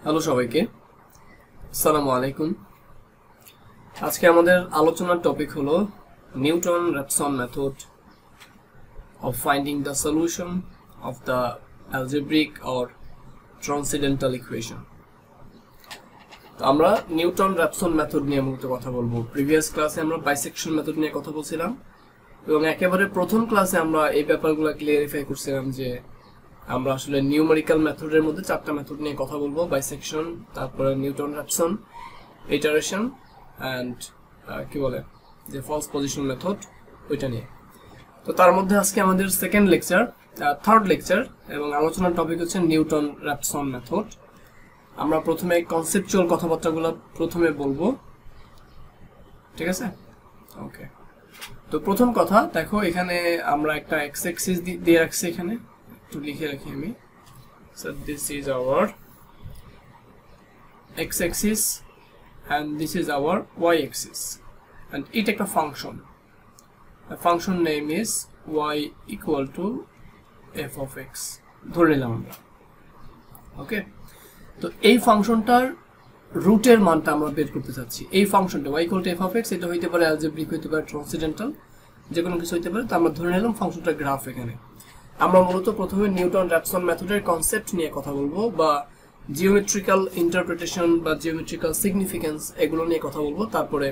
Hello সবাইকে, আসসালামু আলাইকুম। আজকে আমাদের আলোচনার টপিক হলো Newton-Raphson method of finding the solution of the algebraic or transcendental equation. তো আমরা নিউটন-র্যাপসন মেথড নিয়ে মূলত কথা বলবো। প্রিভিয়াস ক্লাসে আমরা বাইসেকশন মেথড নিয়ে কথা বলছিলাম এবং একেবারে প্রথম ক্লাসে আমরা এই ব্যাপারগুলো ক্লিয়ারিফাই করছিলাম যে আমরা আসলে নিউমেরিক্যাল মেথডের মধ্যে চারটা মেথড নিয়ে কথা বলবো: বাইসেকশন, তারপরে নিউটন-র্যাপসন, ইটারেশন অ্যান্ড কি বলে যে ফলস পজিশন মেথড, ওইটা নিয়ে। তো তার মধ্যে আজকে আমাদের থার্ড লেকচার এবং আলোচনার টপিক হচ্ছে নিউটন-র্যাপসন মেথড। আমরা প্রথমে কনসেপচুয়াল কথাবার্তাগুলো প্রথমে বলবো, ঠিক আছে? ওকে, তো প্রথম কথা দেখো, এখানে আমরা একটা এক্স অ্যাক্সিস দিয়ে রাখছি, এখানে একটু লিখে রাখি আমি। So this is our x-axis and this is our y-axis and it একটা function. The function name is y equal to f of x ধরে নিলাম আমরা। ওকে, তো এই ফাংশনটার রুটের মানটা আমরা বের করতে চাচ্ছি। এই ফাংশনটা y equal to f of x, এটা হইতে পারে অ্যালজেব্রিক, হইতে পারে ট্রান্সেন্ডেন্টাল, যে কোনো কিছু হইতে পারে। তো আমরা ধরে নিলাম ফাংশনটার গ্রাফ এখানে। আমরা মূলত প্রথমে নিউটন-র্যাপসন মেথডের কনসেপ্ট নিয়ে কথা বলবো, বা জিওমেট্রিক্যাল ইন্টারপ্রিটেশন বা জিওমেট্রিক্যাল সিগনিফিকেন্স, এগুলো নিয়ে কথা বলবো। তারপরে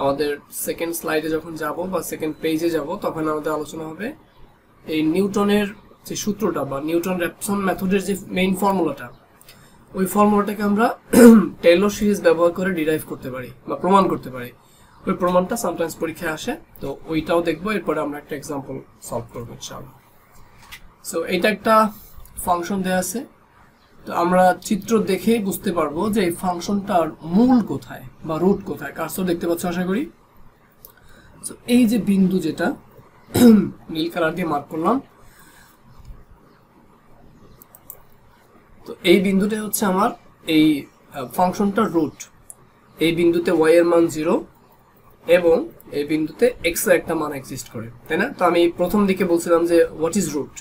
আমাদের সেকেন্ড স্লাইডে যখন যাব বা সেকেন্ড পেজে যাব, তখন আমাদের আলোচনা হবে এই নিউটনের যে সূত্রটা বা নিউটন-র্যাপসন মেথডের যে মেইন ফর্মুলাটা, ওই ফর্মুলাটাকে আমরা টেইলর সিরিজ ব্যবহার করে ডিরাইভ করতে পারি বা প্রমাণ করতে পারি। ওই প্রমাণটা সামটাইমস পরীক্ষায় আসে, তো ওইটাও দেখবো। এরপরে আমরা একটা এক্সাম্পল সলভ করবো ইনশাআল্লাহ। সো এটা একটা ফাংশন দেয়া আছে, তো আমরা চিত্র দেখেই বুঝতে পারবো যে এই ফাংশনটার মূল কোথায় বা রুট কোথায়। কার্সর দেখতে পাচ্ছ আশা করি। সো এই যে বিন্দু, যেটা নীল কালার দিয়ে মার্ক করলাম, তো এই বিন্দুটা হচ্ছে আমার এই ফাংশনটার রুট। এই বিন্দুতে y এর মান 0 এবং এই বিন্দুতে x এর একটা মান এক্সিস্ট করে, তাই না? তো আমি প্রথম দিকে বলছিলাম যে what is root.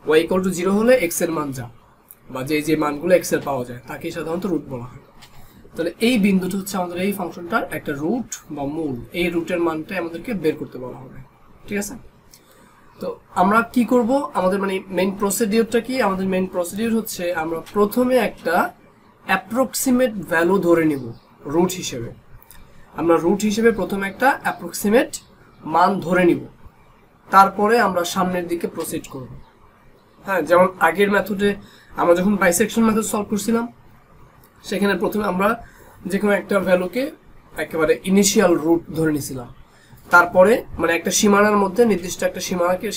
y equal to 0 হলে x এর মান যা, বা যে মানগুলো x এর পাওয়া যায় তাকে সাধারণত রুট বলা হয়। তাহলে এই বিন্দুটা হচ্ছে আমাদের এই ফাংশনটার একটা রুট বা মূল। এই রুটের মানটা আমাদেরকে বের করতে বলা হবে, ঠিক আছে? তো আমরা কি করব, আমাদের মানে মেইন প্রসিডিউরটা কি? আমাদের মেইন প্রসিডিউর হচ্ছে আমরা প্রথমে একটা অ্যাপ্রক্সিমেট ভ্যালু ধরে নিব রুট হিসেবে। আমরা রুট হিসেবে প্রথমে একটা অ্যাপ্রক্সিমেট মান ধরে নিব, তারপরে আমরা সামনের দিকে প্রসিড করব। হ্যাঁ, যেমন আগের মেথডে আমরা যখন বাইসেকশন মেথড সলভ করছিলাম, সেখানে প্রথমে আমরা যে কোনো একটা ভ্যালুকে একেবারে ইনিশিয়াল রুট ধরে নিয়েছিলাম। তারপরে মানে একটা সীমানার মধ্যে, নির্দিষ্ট একটা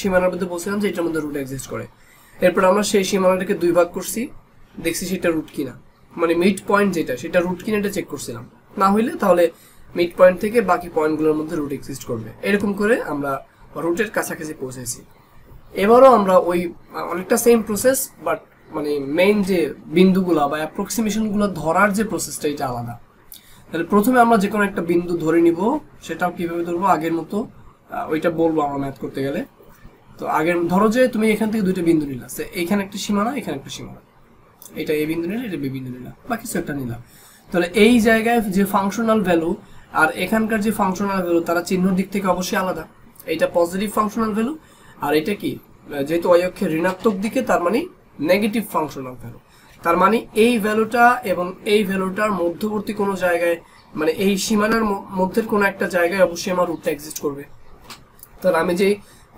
সীমানার মধ্যে বলছিলাম যে এটার মধ্যে রুট এক্সিস্ট করে। এরপর আমরা সেই সীমানাটাকে দুই ভাগ করছি, দেখছি সেটা রুট কিনা, মানে মিড পয়েন্ট যেটা, সেটা রুট কিনা এটা চেক করছিলাম। না হইলে তাহলে মিড পয়েন্ট থেকে বাকি পয়েন্টগুলোর মধ্যে রুট এক্সিস্ট করবে। এরকম করে আমরা রুটের কাছাকাছি পৌঁছেছি। এবারও আমরা ওই অনেকটা সেম প্রসেস, বাট মানে মেইন যে বিন্দুগুলা বা অ্যাপ্রক্সিমেশনগুলো ধরার যে প্রসেসটা, এটা আলাদা। তাহলে প্রথমে আমরা যে কোনো একটা বিন্দু ধরে নিব, সেটাও কিভাবে ধরবো আগের মতো ওইটা বলবো আমরা ম্যাথ করতে গেলে। তো আগের ধরো যে তুমি এখান থেকে দুইটা বিন্দু নিলা, এখানে একটা সীমানা, এখানে একটা সীমানা, এটা এ বিন্দু নিলা, এটা বি বিন্দু নিলা, বা কিছু একটা নিলাম। তাহলে এই জায়গায় যে ফাংশনাল ভ্যালু আর এখানকার যে ফাংশনাল ভ্যালু, তারা চিহ্নর দিক থেকে অবশ্যই আলাদা। এটা পজিটিভ ফাংশনাল ভ্যালু, আর এটা কি, যেহেতু y অক্ষের ঋণাত্মক দিকে, তার মানে নেগেটিভ ফাংশনাল ভ্যালু। তার মানে এই ভ্যালুটা এবং এই ভ্যালুটার মধ্যবর্তী কোনো জায়গায়, মানে এই সীমানার মধ্যের কোনো একটা জায়গায় অবশ্যই আমার রুটটা এক্সিস্ট করবে। তাহলে আমি যে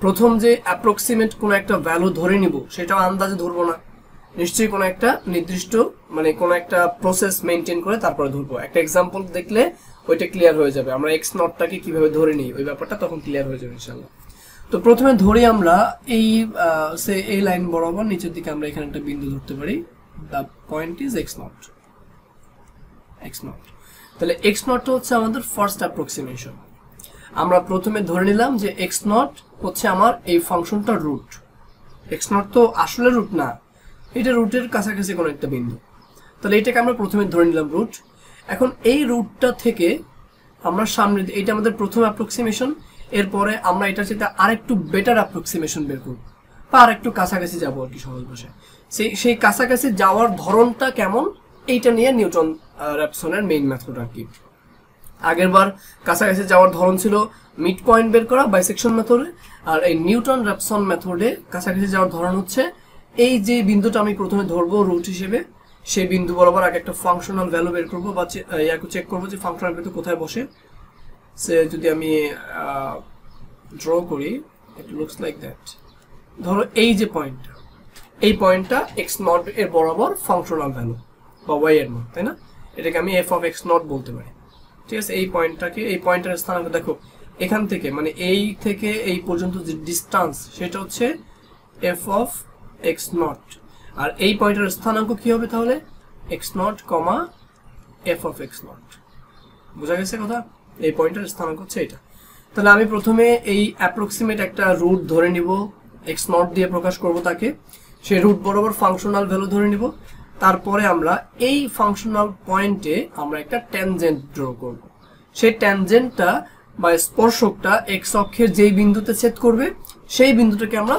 প্রথম যে অ্যাপ্রক্সিমেট কোনো একটা ভ্যালু ধরে নিব, সেটাও আন্দাজে ধরবো না, নিশ্চয়ই কোনো একটা নির্দিষ্ট মানে কোনো একটা প্রসেস মেনটেন করে তারপরে ধরবো। একটা এক্সাম্পল দেখলে ওইটা ক্লিয়ার হয়ে যাবে, আমরা x নটটাকে কিভাবে ধরে নিই ওই ব্যাপারটা তখন ক্লিয়ার হয়ে যাবে ইনশাআল্লাহ। তো প্রথমে ধরি আমরা এই লাইন বরাবর নিচের দিকে আমরা এখানে একটা বিন্দু ধরতে পারি। The point is x not. তাহলে x নটটা হচ্ছে আমাদের ফার্স্ট অ্যাপ্রক্সিমেশন। আমরা প্রথমে ধরে নিলাম যে x নট হচ্ছে আমার এই ফাংশনটার রুট। x নট তো আসলে রুট না, এটা রুটের কাছাকাছি কোনো একটা বিন্দু। তাহলে এটাকে আমরা প্রথমে ধরে নিলাম রুট। এখন এই রুটটা থেকে আমরা সামনে, এটা আমাদের প্রথম অ্যাপ্রক্সিমেশন। এরপরে আমরা এটার সাথে আরেকটু বেটার অ্যাপ্রক্সিমেশন বের করব, বা আরেকটু কাছাকাছি যাবো আর কি, সহজ ভাষায়। সেই কাছাকাছি যাওয়ার ধরনটা কেমন এইটা নিয়ে নিউটন র্যাপসনের মেইন মেথড আর কি। আগেরবার কাছাকাছি যাওয়ার ধরন ছিল মিড পয়েন্ট বের করা বাইসেকশন মেথডে, আর এই নিউটন র্যাপসন মেথডে কাছাকাছি যাওয়ার ধরন হচ্ছে এই যে বিন্দুটা আমি প্রথমে ধরবো রুট হিসেবে, সেই বিন্দু বরাবর আগে একটা ফাংশনাল ভ্যালু বের করবো বা চেক করবো যে ফাংশনাল ভ্যালু কোথায় বসে। সে যদি আমি ড্র করি, ইট লুকস লাইক দ্যাট। ধরো এই যে পয়েন্টটা, এই পয়েন্টটা এক্স নট এর বরাবর ফাংশনাল ভ্যালু বা ওয়াই এর মান, তাই না? এটাকে আমি এফ অফ এক্স নট বলতে পারি, ঠিক আছে? এই পয়েন্টটাকে, এই পয়েন্টের স্থানাঙ্ক দেখো এখান থেকে মানে এই থেকে এই পর্যন্ত যে ডিস্টেন্স সেটা হচ্ছে এফ অফ এক্স নট, আর এই পয়েন্টের স্থানাঙ্ক কি হবে তাহলে? X not comma F of x not. বোঝা গেছে কথা? এই পয়েন্টের স্থানাঙ্ক হচ্ছে এটা। তাহলে আমি প্রথমে এই অ্যাপ্রক্সিমেট একটা রুট ধরে নিব, এক্স নট দিয়ে প্রকাশ করব তাকে, সেই রুট বরাবর ফাংশনাল ভ্যালু ধরে নিব। তারপরে আমরা এই ফাংশনাল পয়েন্টে আমরা একটা ট্যানজেন্ট ড্র করব। সেই ট্যানজেন্টটা বা স্পর্শকটা এক্স অক্ষের যেই বিন্দুতে ছেদ করবে সেই বিন্দুটাকে আমরা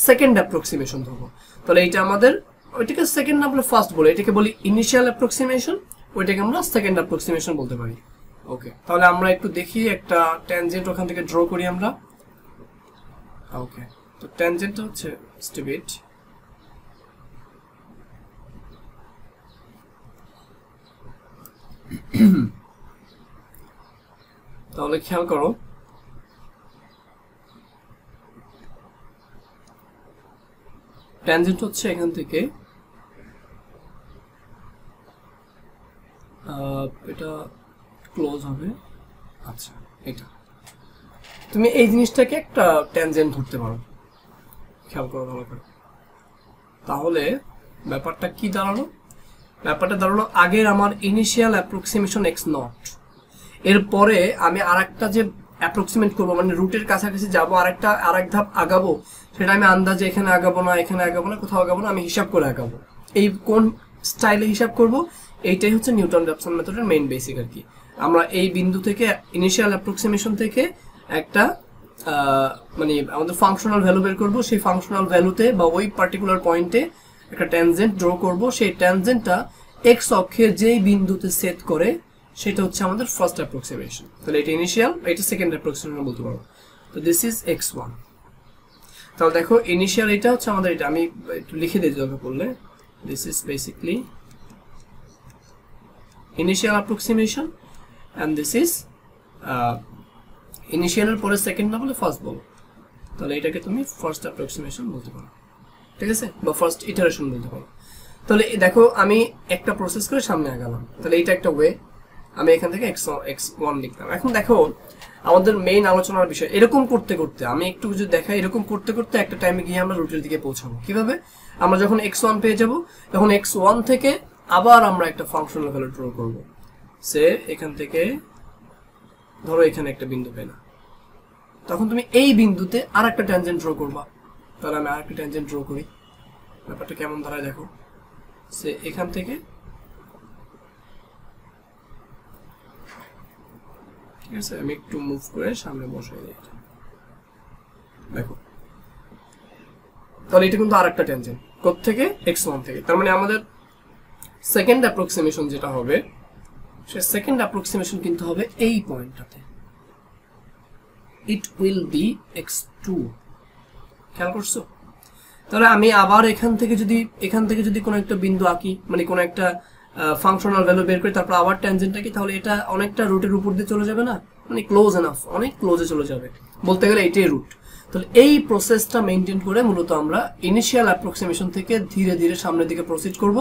সেকেন্ড অ্যাপ্রক্সিমেশন ধরবো। তাহলে এইটা আমাদের, ওইটাকে সেকেন্ড না বলে ফার্স্ট বলে, এটাকে বলি ইনিশিয়াল অ্যাপ্রক্সিমেশন, ওইটাকে আমরা সেকেন্ড অ্যাপ্রক্সিমেশন বলতে পারি। ওকে, তাহলে আমরা একটু দেখি একটা ট্যানজেন্ট ওখান থেকে ড্র করি আমরা। ওকে, তো ট্যানজেন্টটা হচ্ছে স্টুপিড, তাহলে খেয়াল করো ট্যানজেন্ট হচ্ছে এখান থেকে এটা ক্লোজ হবে। আচ্ছা, এটা তুমি এই জিনিসটাকে একটা ট্যানজেন্ট ধরতে পারো, খেয়াল করো ভালো করে। তাহলে ব্যাপারটা কি দাঁড়ালো? ব্যাপারটা দাঁড়ালো আগের আমার ইনিশিয়াল অ্যাপ্রক্সিমেশন এক্স নট, এরপরে আমি আরেকটা যে অ্যাপ্রক্সিমেট করবো মানে রুটের কাছাকাছি যাবো, আরেক ধাপ আগাবো, সেটা আমি আন্দাজে এখানে আগাবো না, এখানে আগাবো না, কোথাও আগাবো না, আমি হিসাব করে আগাবো। এই কোন স্টাইলে হিসাব করব, এইটাই হচ্ছে নিউটন র্যাপসন মেথডের মেইন বেসিক আর কি। আমরা এই বিন্দু থেকে ইনিশিয়াল অ্যাপ্রক্সিমেশন থেকে একটা মানে আমাদের ফাংশনাল ভ্যালু বের করবো, সেই ফাংশনাল ভ্যালুতে বা ওই পার্টিকুলার পয়েন্টে একটা ট্যানজেন্ট ড্র করব। সেই ট্যানজেন্টটা এক্স অক্ষের যেই বিন্দুতে সেট করে সেটা হচ্ছে আমাদের ফার্স্ট অ্যাপ্রক্সিমেশন। তাহলে এটা ইনিশিয়াল, এটা সেকেন্ড অ্যাপ্রক্সিমেশন বলতে পারো। তো দিস ইজ x1। তাহলে দেখো ইনিশিয়াল এটা হচ্ছে আমাদের, এটা আমি একটু লিখে দিই দরকার পড়লে, this is basically initial approximation and this is ইনিশিয়ালের পরে সেকেন্ড না বলে ফার্স্ট বলো, তাহলে এটাকে তুমি ফার্স্ট অ্যাপ্রক্সিমেশন বলতে পারো, ঠিক আছে, বা ফার্স্ট ইটারেশন বলতে পারো। তাহলে দেখো আমি একটা প্রসেস করে সামনে আগালাম, তাহলে এটা একটা ওয়ে, আমি এখান থেকে x1 লিখলাম। এখন দেখো আমাদের মেইন আলোচনার বিষয়, এরকম করতে করতে আমি একটু যদি দেখাই, এরকম করতে করতে একটা টাইমে গিয়ে আমরা রুটের দিকে পৌঁছাবো। কিভাবে? আমরা যখন x1 পেয়ে যাব, তখন x1 থেকে আবার আমরা একটা ফাংশনাল ভ্যালু ড্র করব। সে এখান থেকে ধরো এখানে একটা বিন্দু পেলাম, তখন তুমি এই বিন্দুতে আর একটা ট্যানজেন্ট ড্র করবা। তাহলে আমি আর একটা ট্যানজেন্ট ড্র করি, ব্যাপারটা কেমন দাঁড়ায় দেখো। সে এখান থেকে, ঠিক আছে, আমি একটু মুভ করে সামনে বসাই দিই, দেখো। তাহলে এটা কিন্তু আর একটা ট্যানজেন্ট কোত্থেকে? x1 থেকে। তার মানে আমাদের সেকেন্ড অ্যাপ্রক্সিমেশন যেটা হবে, সে সেকেন্ড অ্যাপ্রক্সিমেশন কিন্তু হবে এই পয়েন্টটাতে, ইট উইল বি x2। খেয়াল করছো? তাহলে আমি আবার এখান থেকে যদি কোনো একটা বিন্দু আঁকি, মানে কোনো একটা ফাংশনাল ভ্যালু বের করি, তারপর আবার ট্যানজেন্ট আঁকি, তাহলে এটা অনেকটা রুটের উপর দিয়ে চলে যাবে না? মানে ক্লোজ এনাফ, অনেক ক্লোজে চলে যাবে, বলতে গেলে এইটাই রুট। তাহলে এই প্রসেসটা মেনটেন করে মূলত আমরা ইনিশিয়াল অ্যাপ্রক্সিমেশন থেকে ধীরে ধীরে সামনের দিকে প্রসিড করব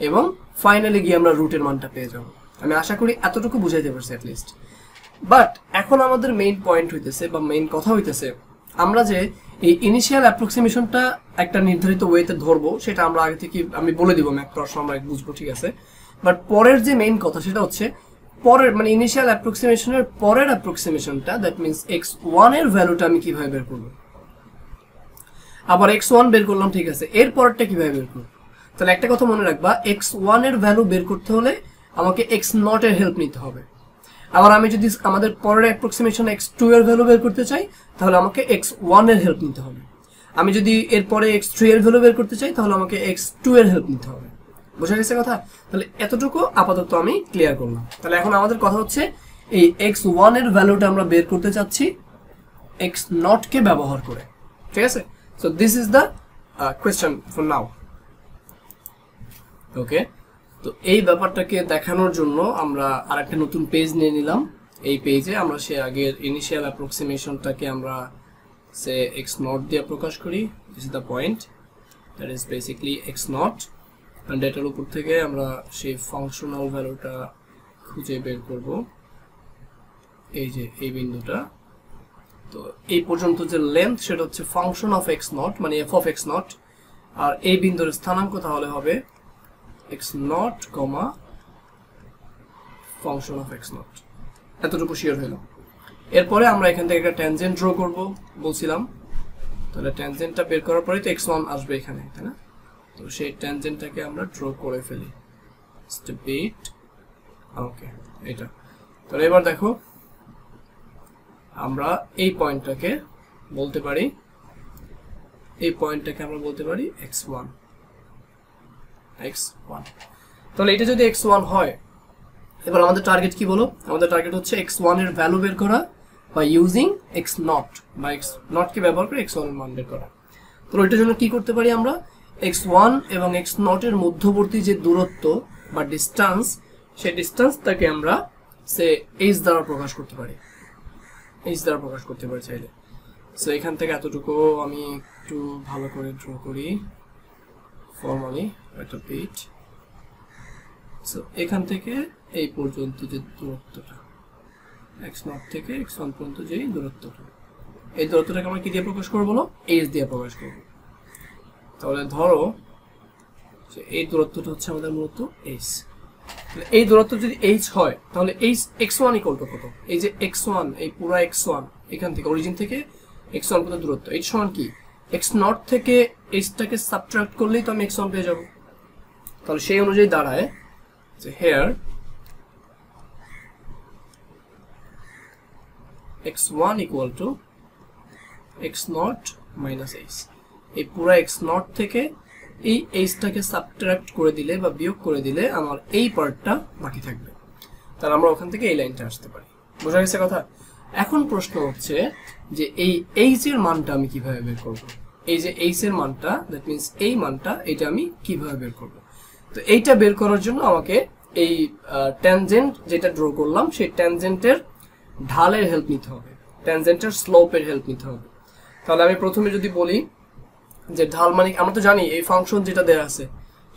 এবং ফাইনালি গিয়ে আমরা রুটের মানটা পেয়ে যাব। আমি আশা করি এতটুকু বুঝাইতে পারছি অ্যাটলিস্ট। বাট এখন আমাদের মেইন পয়েন্ট হইতেছে বা মেইন কথা হইতেছে, আমরা যে এই ইনিশিয়াল অ্যাপ্রক্সিমেশনটা একটা নির্ধারিত ওয়েতে ধরবো, সেটা আমরা আগে থেকে আমি বলে দিব, ম্যাপ করার সময় আমরা বুঝবো, ঠিক আছে। বাট পরের যে মেইন কথা সেটা হচ্ছে পরের মানে ইনিশিয়াল অ্যাপ্রক্সিমেশনের পরের অ্যাপ্রক্সিমেশনটা, দ্যাট মিনস x1 এর ভ্যালুটা আমি কিভাবে বের করব। আবার x1 বের করলাম, ঠিক আছে, এর পরেরটা কিভাবে বের করব? তাহলে একটা কথা মনে রাখবা, x1 এর ভ্যালু বের করতে হলে আমাকে x0 এর হেল্প নিতে হবে। আবার আমি যদি আমাদের পরের অ্যাপ্রক্সিমেশন x2 এর ভ্যালু বের করতে চাই, তাহলে আমাকে x1 এর হেল্প নিতে হবে। আমি যদি এরপরে x3 এর ভ্যালু বের করতে চাই, তাহলে আমাকে x2 এর হেল্প নিতে হবে। বোঝা গেছে কথা? তাহলে এতটুকু আপাতত আমি ক্লিয়ার করলাম। তাহলে এখন আমাদের কথা হচ্ছে এই x1 এর ভ্যালুটা আমরা বের করতে চাচ্ছি x0 কে ব্যবহার করে, ঠিক আছে? So this is the question for now. Okay, তো এই ব্যাপারটাকে দেখানোর জন্য আমরা আরেকটা নতুন পেজ নিয়ে নিলাম। এই পেজে আমরা সে আগের ইনিশিয়াল অ্যাপ্রক্সিমেশনটাকে আমরা সে x0 দিয়ে প্রকাশ করি। This is the point, that is basically x0, and এটার উপর থেকে আমরা সেই ফাংশনাল ভ্যালুটা খুঁজে বের করব, এই যে এই বিন্দুটা। তো এই পর্যন্ত যে লেন্থ সেটা হচ্ছে ফাংশন অফ x0 মানে f অফ x0, আর এই বিন্দুর স্থানাঙ্ক তাহলে হবে x0, ফাংশন অফ x0। এতটুকু শিওর হইল। এরপরে আমরা এখান থেকে একটা ট্যানজেন্ট ড্র করব বলছিলাম। তাহলে ট্যানজেন্টটা বের করার পরেই তো x1 আসবে এখানে, তাই না? তো সেই ট্যানজেন্টটাকে আমরা ড্র করে ফেলি। স্টেপ 8, ওকে, এটা। তাহলে এবার দেখো আমরা এই পয়েন্টটাকে বলতে পারি, আমরা বলতে পারি x1। তাহলে এটা যদি x1 হয়, এবার আমাদের টার্গেট কি বলো? আমাদের টার্গেট হচ্ছে x1 এর ভ্যালু বের করা বা ইউজিং x0 বা x0 কে ব্যবহার করে x1 এর মান বের করা। তো এটার জন্য কি করতে পারি আমরা? x1 এবং x0 এর মধ্যবর্তী যে দূরত্ব বা ডিসটেন্স, সেই ডিসটেন্সটাকে আমরা সে h দ্বারা প্রকাশ করতে পারি, চাইলে। সো এখান থেকে এতটুকু আমি একটু ভালো করে ড্র করি ফর্মালি একটা পেজ। সো এখান থেকে এই পর্যন্ত যে দূরত্বটা, x0 থেকে x1 পর্যন্ত যে দূরত্বটা, এই দূরত্বটাকে আমরা কি দিয়ে প্রকাশ করব বলো? h দিয়ে প্রকাশ করব। তাহলে ধরো যে এই দূরত্বটা হচ্ছে আমাদের মূলত h। এই দূরত্ব যদি h হয় তাহলে x1 ইকুয়াল টু কত? এই যে x1, এই পুরো x1 এখান থেকে অরিজিন থেকে x1 পর্যন্ত দূরত্ব, h সমান কি? x0 থেকে h টাকে সাবট্রাক্ট করলেই তো আমি x1 পেয়ে যাব। তাহলে সেই অনুযায়ী দাঁড়ায় যে here x1 equal to x0 minus h। এই পুরো x0 থেকে এই h টাকে সাবট্রাক্ট করে দিলে বা বিয়োগ করে দিলে আমার এই পার্টটা বাকি থাকবে। তাহলে আমরা ওখান থেকে এই লাইনটা আসতে পারি। বোঝা গেছে কথা? এখন প্রশ্ন হচ্ছে যে এই h এর মানটা আমি কিভাবে বের করব? এই যে h এর মানটা, দ্যাট মিন্স এই মানটা, এটা আমি কিভাবে বের করব? তো এইটা বের করার জন্য আমাকে এই ট্যানজেন্ট যেটা ড্র করলাম সেই ট্যানজেন্টের ঢালের হেল্প নিতে হবে, ট্যানজেন্টের স্লোপের হেল্প নিতে হবে। তাহলে আমি প্রথমে যদি বলি যে ঢাল মানে, আমরা তো জানি এই ফাংশন যেটা দেয়া আছে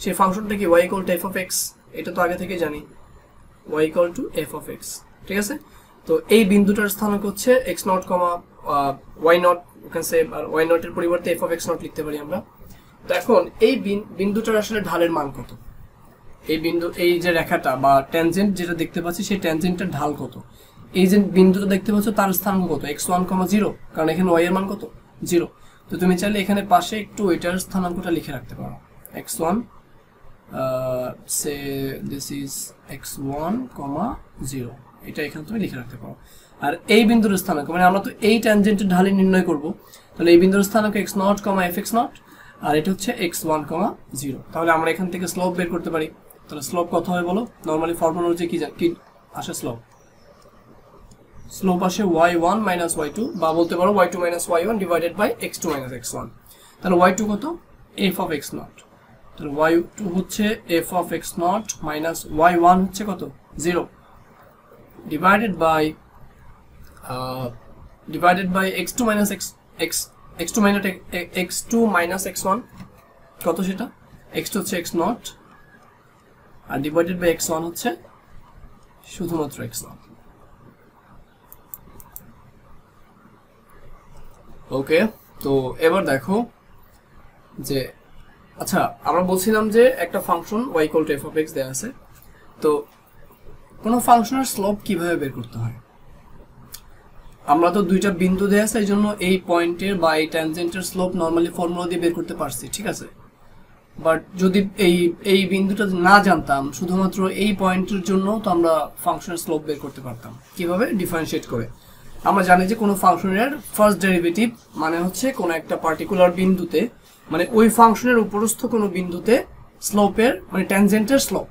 সেই ফাংশনটা কি y equal to f of x, এটা তো আগে থেকে জানি y equal to f of x, ঠিক আছে? তো এই বিন্দুটার স্থানাঙ্ক হচ্ছে x0, y0, ওখানে সে y0 এর পরিবর্তে f of x0 লিখতে পারি আমরা। তো এখন এই বিন্দুটার আসলে ঢালের মান কত? এই বিন্দু, এই যে রেখাটা বা ট্যানজেন্ট যেটা দেখতে পাচ্ছি সেই ট্যানজেন্টের ঢাল কত? এই যে বিন্দুটা দেখতে পাচ্ছ তার স্থানাঙ্ক কত? x1, 0, কারণ এখানে y এর মান কত? 0। তো তুমি চাইলে এখানে পাশে একটু এটার স্থানাঙ্কটা লিখে রাখতে পারো, x1, say this is x1, 0, এটা এখানে তুমি লিখে রাখতে পারো। আর এই বিন্দুর স্থানাঙ্ক মানে আমরা তো এই ট্যানজেন্টের ঢাল নির্ণয় করব, তাহলে এই বিন্দুর স্থানাঙ্ক x0, fx0, আর এটা হচ্ছে x1, 0। তাহলে আমরা এখান থেকে স্লোপ বের করতে পারি। তাহলে স্লোপ কত হবে বলো? নরমালি ফর্মুলা অনুযায়ী কি আসে স্লোপ? স্লোপ আসে y1 minus y2, বা বলতে পারো y2 minus y1 divided by x2 minus x1। তাহলে y2 কত? f of x0। তাহলে y2 হচ্ছে f of x0 minus y1 হচ্ছে কত? 0 divided by x2 minus x2 minus x1 কত সেটা? x2 হচ্ছে x0 R divided by x1 হচ্ছে শুধুমাত্র x0। ওকে, তো এবার দেখো যে আচ্ছা আমরা বলছিলাম যে একটা function y equal to f of x দেয়া আছে। তো কোন ফাংশনের স্লোপ কিভাবে বের করতে হয়? আমরা তো দুইটা বিন্দু দেয়া আছে, এইজন্য এই পয়েন্টের বা এই ট্যানজেন্টের স্লোপ নরমালি ফর্মুলা দিয়ে বের করতে পারছি, ঠিক আছে? বাট যদি এই বিন্দুটা না জানতাম, শুধুমাত্র এই পয়েন্টের জন্য তো আমরা ফাংশনের স্লোপ বের করতে পারতাম। কিভাবে? ডিফারেন্সিয়েট করে। আমরা জানি যে কোনো ফাংশনের ফার্স্ট ডেরিভেটিভ মানে হচ্ছে কোনো একটা পার্টিকুলার বিন্দুতে, মানে ওই ফাংশনের উপরস্থ কোনো বিন্দুতে স্লোপের মানে ট্যানজেন্টের স্লোপ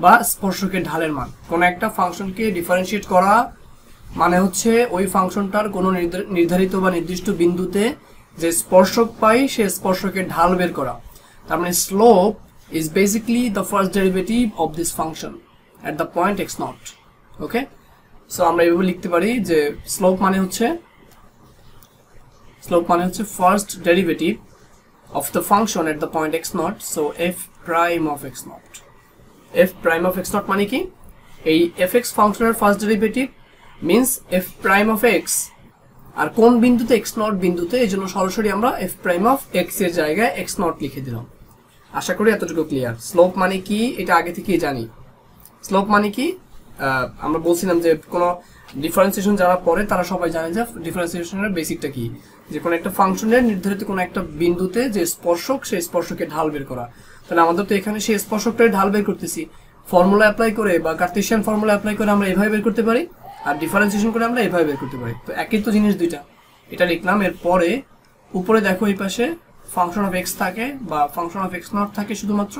বা স্পর্শকের ঢালের মান। কোনো একটা ফাংশনকে ডিফারেন্সিয়েট করা মানে হচ্ছে ওই ফাংশনটার কোনো নির্ধারিত বা নির্দিষ্ট বিন্দুতে যে স্পর্শক পাই সে স্পর্শকের ঢাল বের করা। তার মানে slope is basically the first derivative of this function at the point x not. Okay, so আমরা এইভাবে লিখতে পারি যে স্লোপ মানে হচ্ছে first derivative of the function at the point x naught, so f prime of x naught. f prime of x naught মানে কি? এই fx ফাংশনের first derivative means f prime of x, আর কোন বিন্দুতে x naught বিন্দুতে, এইজন্য সরাসরি আমরা f prime of x এর জায়গায় x naught লিখে দিলাম। আশা করি এতটুকু ক্লিয়ার। স্লোপ মানে কি এটা আগে থেকেই জানি। স্লোপ মানে কি আমরা বলছিলাম যে কোনো ডিফারেন্সিয়েশন যারা পড়ে তারা সবাই জানে যে ডিফারেন্সিয়েশনের বেসিকটা কি, যে কোনো একটা ফাংশনের নির্ধারিত কোনো একটা বিন্দুতে যে স্পর্শক সেই স্পর্শকে ঢাল বের করা। তাহলে আমাদের তো এখানে সেই স্পর্শকটাই ঢাল বের করতেছি, ফর্মুলা অ্যাপ্লাই করে বা কার্টেসিয়ান ফর্মুলা অ্যাপ্লাই করে আমরা এভাবে বের করতে পারি, আর ডিফারেন্সিয়েশন করে আমরা এভাবে বের করতে পারি। তো একই তো জিনিস দুইটা, এটা লিখলাম। এরপরে উপরে দেখো এই পাশে ফাংশন অফ এক্স থাকে বা ফাংশন অফ এক্স নট থাকে শুধুমাত্র,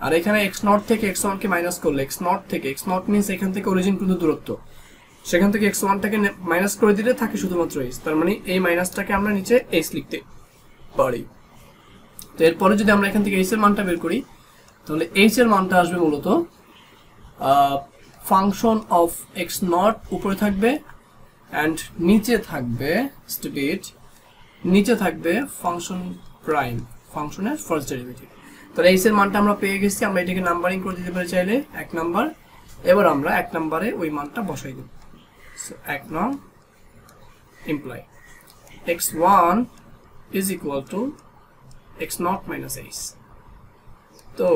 আর এখানে এক্স নট থেকে এক্স ওয়ানকে মাইনাস করলে এক্স নট থেকে, এক্স নট মিনস এখান থেকে অরিজিন পর্যন্ত দূরত্ব, সেখান থেকে এক্স ওয়ানটাকে মাইনাস করে দিলে থাকে শুধুমাত্র এইচ। তার মানে এই মাইনাসটাকে আমরা নিচে এইচ লিখতে পারি। তো এরপরে যদি আমরা এখান থেকে এইচ এর মানটা বের করি তাহলে এইচ এর মানটা আসবে মূলত ফাংশন অফ এক্স নট উপরে থাকবে অ্যান্ড নিচে থাকবে স্টুপিড, নিচে থাকবে ফাংশন প্রাইম, ফাংশনের ফার্স্ট ডেরিভেটিভ। তাহলে এইচ এর মানটা আমরা পেয়ে গেছি, আমরা এটাকে নাম্বারিং করে দিতে পারি চাইলে 1 নাম্বার। এবার আমরা 1 নাম্বারে ওই মানটা বসাই দেব। সো 1 নং imply x1 is equal to x0 minus h। তো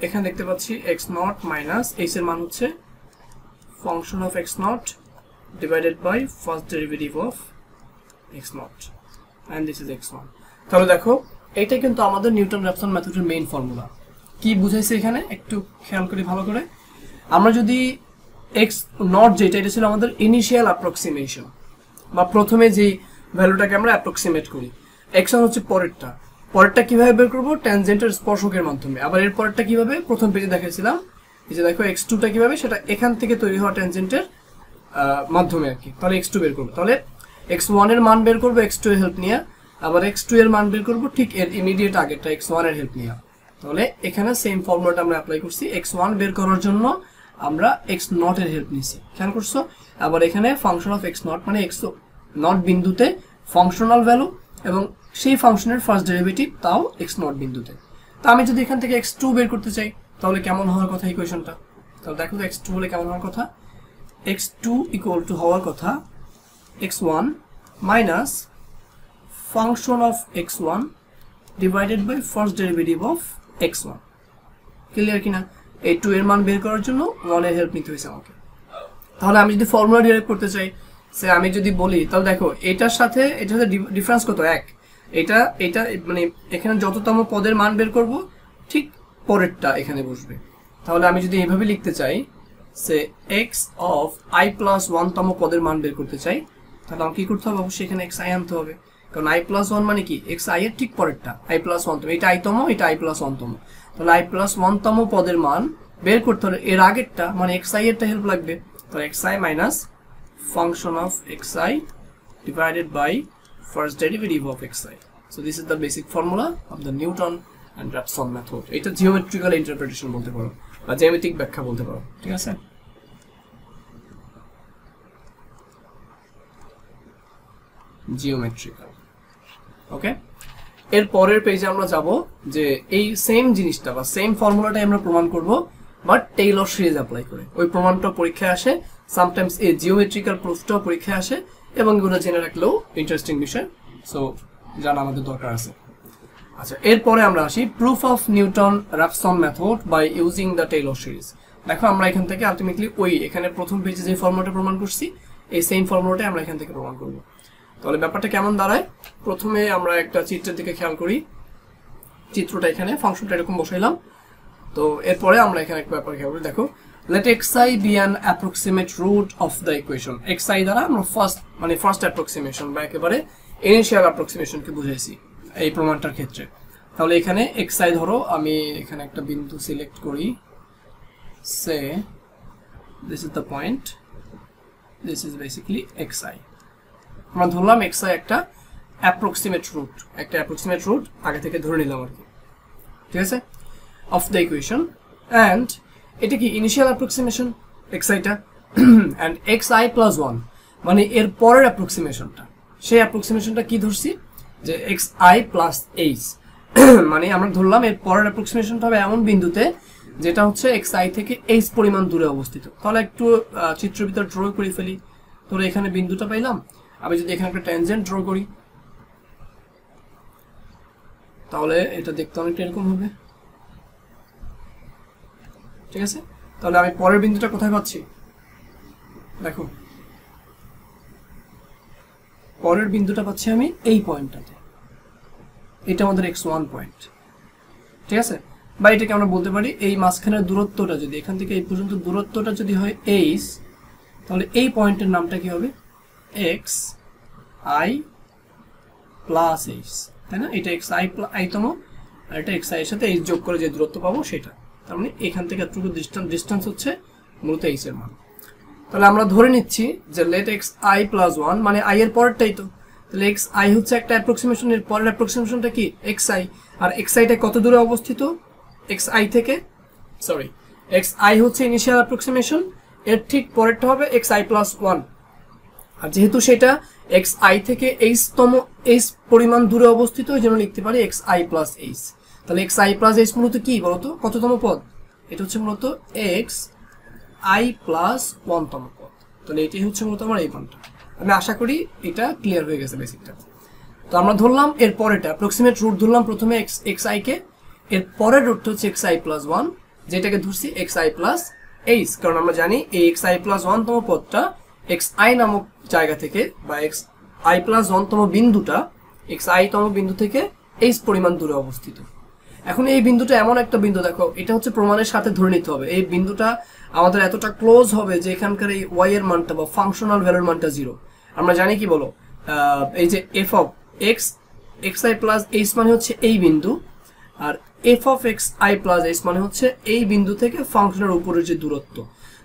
এখানে দেখতে পাচ্ছি x0 minus h এর মান হচ্ছে function of x0 divided by first derivative of x0 and this is x1। তাহলে দেখো এটা কিন্তু আমাদের নিউটন র্যাপসন মেথডের মেইন ফর্মুলা। কি বুঝাইছে এখানে একটু খেয়াল করি ভালো করে। আমরা যদি x0 যেটা, এটা ছিল আমাদের ইনিশিয়াল অ্যাপ্রক্সিমেশন বা প্রথমে যেই ভ্যালুটাকে আমরা অ্যাপ্রক্সিমেট করি, x1 হচ্ছে পরেরটা কিভাবে বের করবো? ট্যানজেন্টের স্পর্শকের মাধ্যমে। আবার এর পরেরটা কিভাবে? প্রথম পেজে দেখাইছিলাম, এই যে দেখো x2টা কিভাবে, সেটা এখান থেকে তৈরি হওয়া ট্যানজেন্টের মাধ্যমে আর কি। তাহলে x2 বের করবো, তাহলে x1 এর মান বের করবো x2 এর হেল্প নিয়ে, আবার x2 এর মান বের করবো ঠিক এর ইমিডিয়েট আগেরটা x1 এর হেল্প নিয়ে। তাহলে এখানে সেম ফর্মুলাটা আমরা অ্যাপ্লাই করছি। x1 বের করার জন্য আমরা x0 এর হেল্প নিছি, খেয়াল করছো? আবার এখানে ফাংশন অফ x0 মানে x0 বিন্দুতে ফাংশনাল ভ্যালু এবং সেই ফাংশনের ফার্স্ট ডেরিভেটিভ তাও x0 বিন্দুতে। তো আমি যদি এখান থেকে x2 বের করতে চাই তাহলে কেমন হওয়ার কথা ইকুয়েশনটা? তাহলে দেখো তো x2 হলে কেমন হওয়ার কথা? x2 ইকুয়াল টু হওয়ার কথা x1 minus function of x1 divided by first derivative of x1। Clear কিনা? এই 2 এর মান বের করার জন্য 1 এর হেল্প নিতে হয়েছে আমাকে। তাহলে আমি যদি ফর্মুলা ডিরাইভ করতে চাই, সে আমি যদি বলি, তাহলে দেখো এটার সাথে ডিফারেন্স কত? 1। এটা মানে এখানে যততম পদের মান বের করব ঠিক পরেরটা এখানে বসবে। তাহলে আমি যদি এইভাবে লিখতে চাই, সে x অফ i প্লাস 1 তম পদের মান বের করতে চাই, তাহলে আমাকে কি করতে হবে? অবশ্যই এখানে xi আনতে হবে, কারণ i প্লাস 1 মানে কি? xi এর ঠিক পরেরটা i প্লাস 1 তম, এটা i তম, এটা i প্লাস 1 তম। তাহলে i প্লাস 1 তম পদের মান বের করতে হলে এর আগেরটা মানে xi এরটা হেল্প লাগবে। তাহলে xi minus function of xi divided by first derivative of xi. So this is the basic formula of the Newton and Raphson method. এটা জিওমেট্রিক্যাল ইন্টারপ্রিটেশন বলতে পারো বা জ্যামিতিক ব্যাখ্যা বলতে পারো, ঠিক আছে? জিওমেট্রিক্যাল। ওকে, এর পরের পেজে আমরা যাব যে এই সেম জিনিসটা বা সেম ফর্মুলাটাই আমরা প্রমাণ করব, বাট টেইলর সিরিজ অ্যাপ্লাই করে। ওই প্রমাণটা পরীক্ষায় আসে, সামটাইমস এই জিওমেট্রিক্যাল প্রুফটাও পরীক্ষায় আসে, এবং এগুলো জেনে রাখলেও ইন্টারেস্টিং বিষয়, সো জানা আমাদের দরকার আছে। আচ্ছা, এরপরে আমরা আসি proof of Newton Raphson method by using the Taylor series. দেখো আমরা এখান থেকে আলটিমেটলি ওই এখানে প্রথম পেজে যে ফর্মুলাটা প্রমাণ করছি এই সেম ফর্মুলাটাই আমরা এখান থেকে প্রমাণ করব। তাহলে ব্যাপারটা কেমন দাঁড়ায়? প্রথমে আমরা একটা চিত্রের দিকে খেয়াল করি। চিত্রটা এখানে ফাংশনটা এরকম বসাইলাম। তো এরপরে আমরা এখানে একটা ব্যাপার খেয়াল করি। দেখো, let xi be an approximate root of the equation। xi দ্বারা আমরা ফার্স্ট অ্যাপ্রক্সিমেশন বা একেবারে ইনিশিয়াল অ্যাপ্রক্সিমেশনকে বুঝাইছি এই প্রমাণটার ক্ষেত্রে। তাহলে এখানে xi ধরো, আমি এখানে একটা বিন্দু সিলেক্ট করি, সে this is the point, this is basically xi। আমরা ধরলাম xi একটা অ্যাপ্রক্সিমেট রুট, আগে থেকে ধরে নিলাম আর কি, ঠিক আছে, অফ দ্য ইকুয়েশন। অ্যান্ড এটা কি ইনিশিয়াল অ্যাপ্রক্সিমেশন xi-টা, অ্যান্ড xi প্লাস 1 মানে এর পরের অ্যাপ্রক্সিমেশনটা, সেই অ্যাপ্রক্সিমেশনটা কি ধরছি যে xi প্লাস h, মানে আমরা ধরলাম এর পরের অ্যাপ্রক্সিমেশনটা হবে এমন বিন্দুতে যেটা হচ্ছে xi থেকে h পরিমাণ দূরে অবস্থিত। তাহলে একটু চিত্রের ভিতর ড্র করে ফেলি। তোর এখানে বিন্দুটা পাইলাম, আমি যদি এখানে একটা ট্যানজেন্ট ড্র করি তাহলে এটা দেখতে অনেকটা এরকম হবে, ঠিক আছে। তাহলে আমি পরের বিন্দুটা কোথায় পাচ্ছি, দেখো পরের বিন্দুটা পাচ্ছি আমি এই পয়েন্টটাতে, এটা আমাদের x1 পয়েন্ট, ঠিক আছে। বা এটাকে আমরা বলতে পারি এই মাঝখানের দূরত্বটা যদি এখান থেকে এই পর্যন্ত দূরত্বটা যদি হয় h, তাহলে এই পয়েন্টের নামটা কি হবে xi প্লাস h, তাই না। এটা xi তম আর এটা xi এর সাথে h যোগ করে যে দূরত্ব পাবো সেটা, তার মানে এখান থেকে এতটুকু ডিস্টেন্স হচ্ছে মূলত h এর মান। তাহলে আমরা ধরে নিচ্ছি যে লেট xi প্লাস 1 মানে i এর পরেরটাই তো, তাহলে xi হচ্ছে একটা অ্যাপ্রক্সিমেশন, এর পরের অ্যাপ্রক্সিমেশনটা কি xi, আর xi-টা কত দূরে অবস্থিত xi থেকে, সরি xi হচ্ছে ইনিশিয়াল অ্যাপ্রক্সিমেশন, এর ঠিক পরেরটা হবে xi প্লাস 1, আর যেহেতু সেটা xi থেকে h পরিমাণ দূরে অবস্থিত ওই জন্য লিখতে পারি xi প্লাস h। তাহলে xi প্লাস h মূলত কি বলতো, কততম পদ, এটা হচ্ছে মূলত xi প্লাস 1 তম পদ। তাহলে এটাই হচ্ছে মূলত আমার এই মানটা। আমি আশা করি এটা ক্লিয়ার হয়ে গেছে বেসিকটা। তো আমরা ধরলাম এর পরেটা অ্যাপ্রক্সিমেট রুট ধরলাম প্রথমে xi কে, এর পরের রুটটা হচ্ছে xi প্লাস 1, যেটাকে ধরছি xi প্লাস h, কারণ আমরা জানি এই xi প্লাস 1 তম পদটা xi নামক জায়গা থেকে বা xi প্লাস 1 তম বিন্দুটা xi তম বিন্দু থেকে h পরিমাণ দূরে অবস্থিত। এখন এই বিন্দুটা এমন একটা বিন্দু, দেখো এটা হচ্ছে প্রমাণের সাথে ধরে নিতে হবে এই বিন্দুটা আমাদের এতটা ক্লোজ হবে যে এখানকার এই y এর মানটা বা ফাংশনাল ভ্যালুর মানটা 0। আমরা জানি কি বলো, এই যে f of x xi plus h মানে হচ্ছে এই বিন্দু, আর f of xi plus h মানে হচ্ছে এই বিন্দু থেকে ফাংশনের উপরের যে দূরত্ব।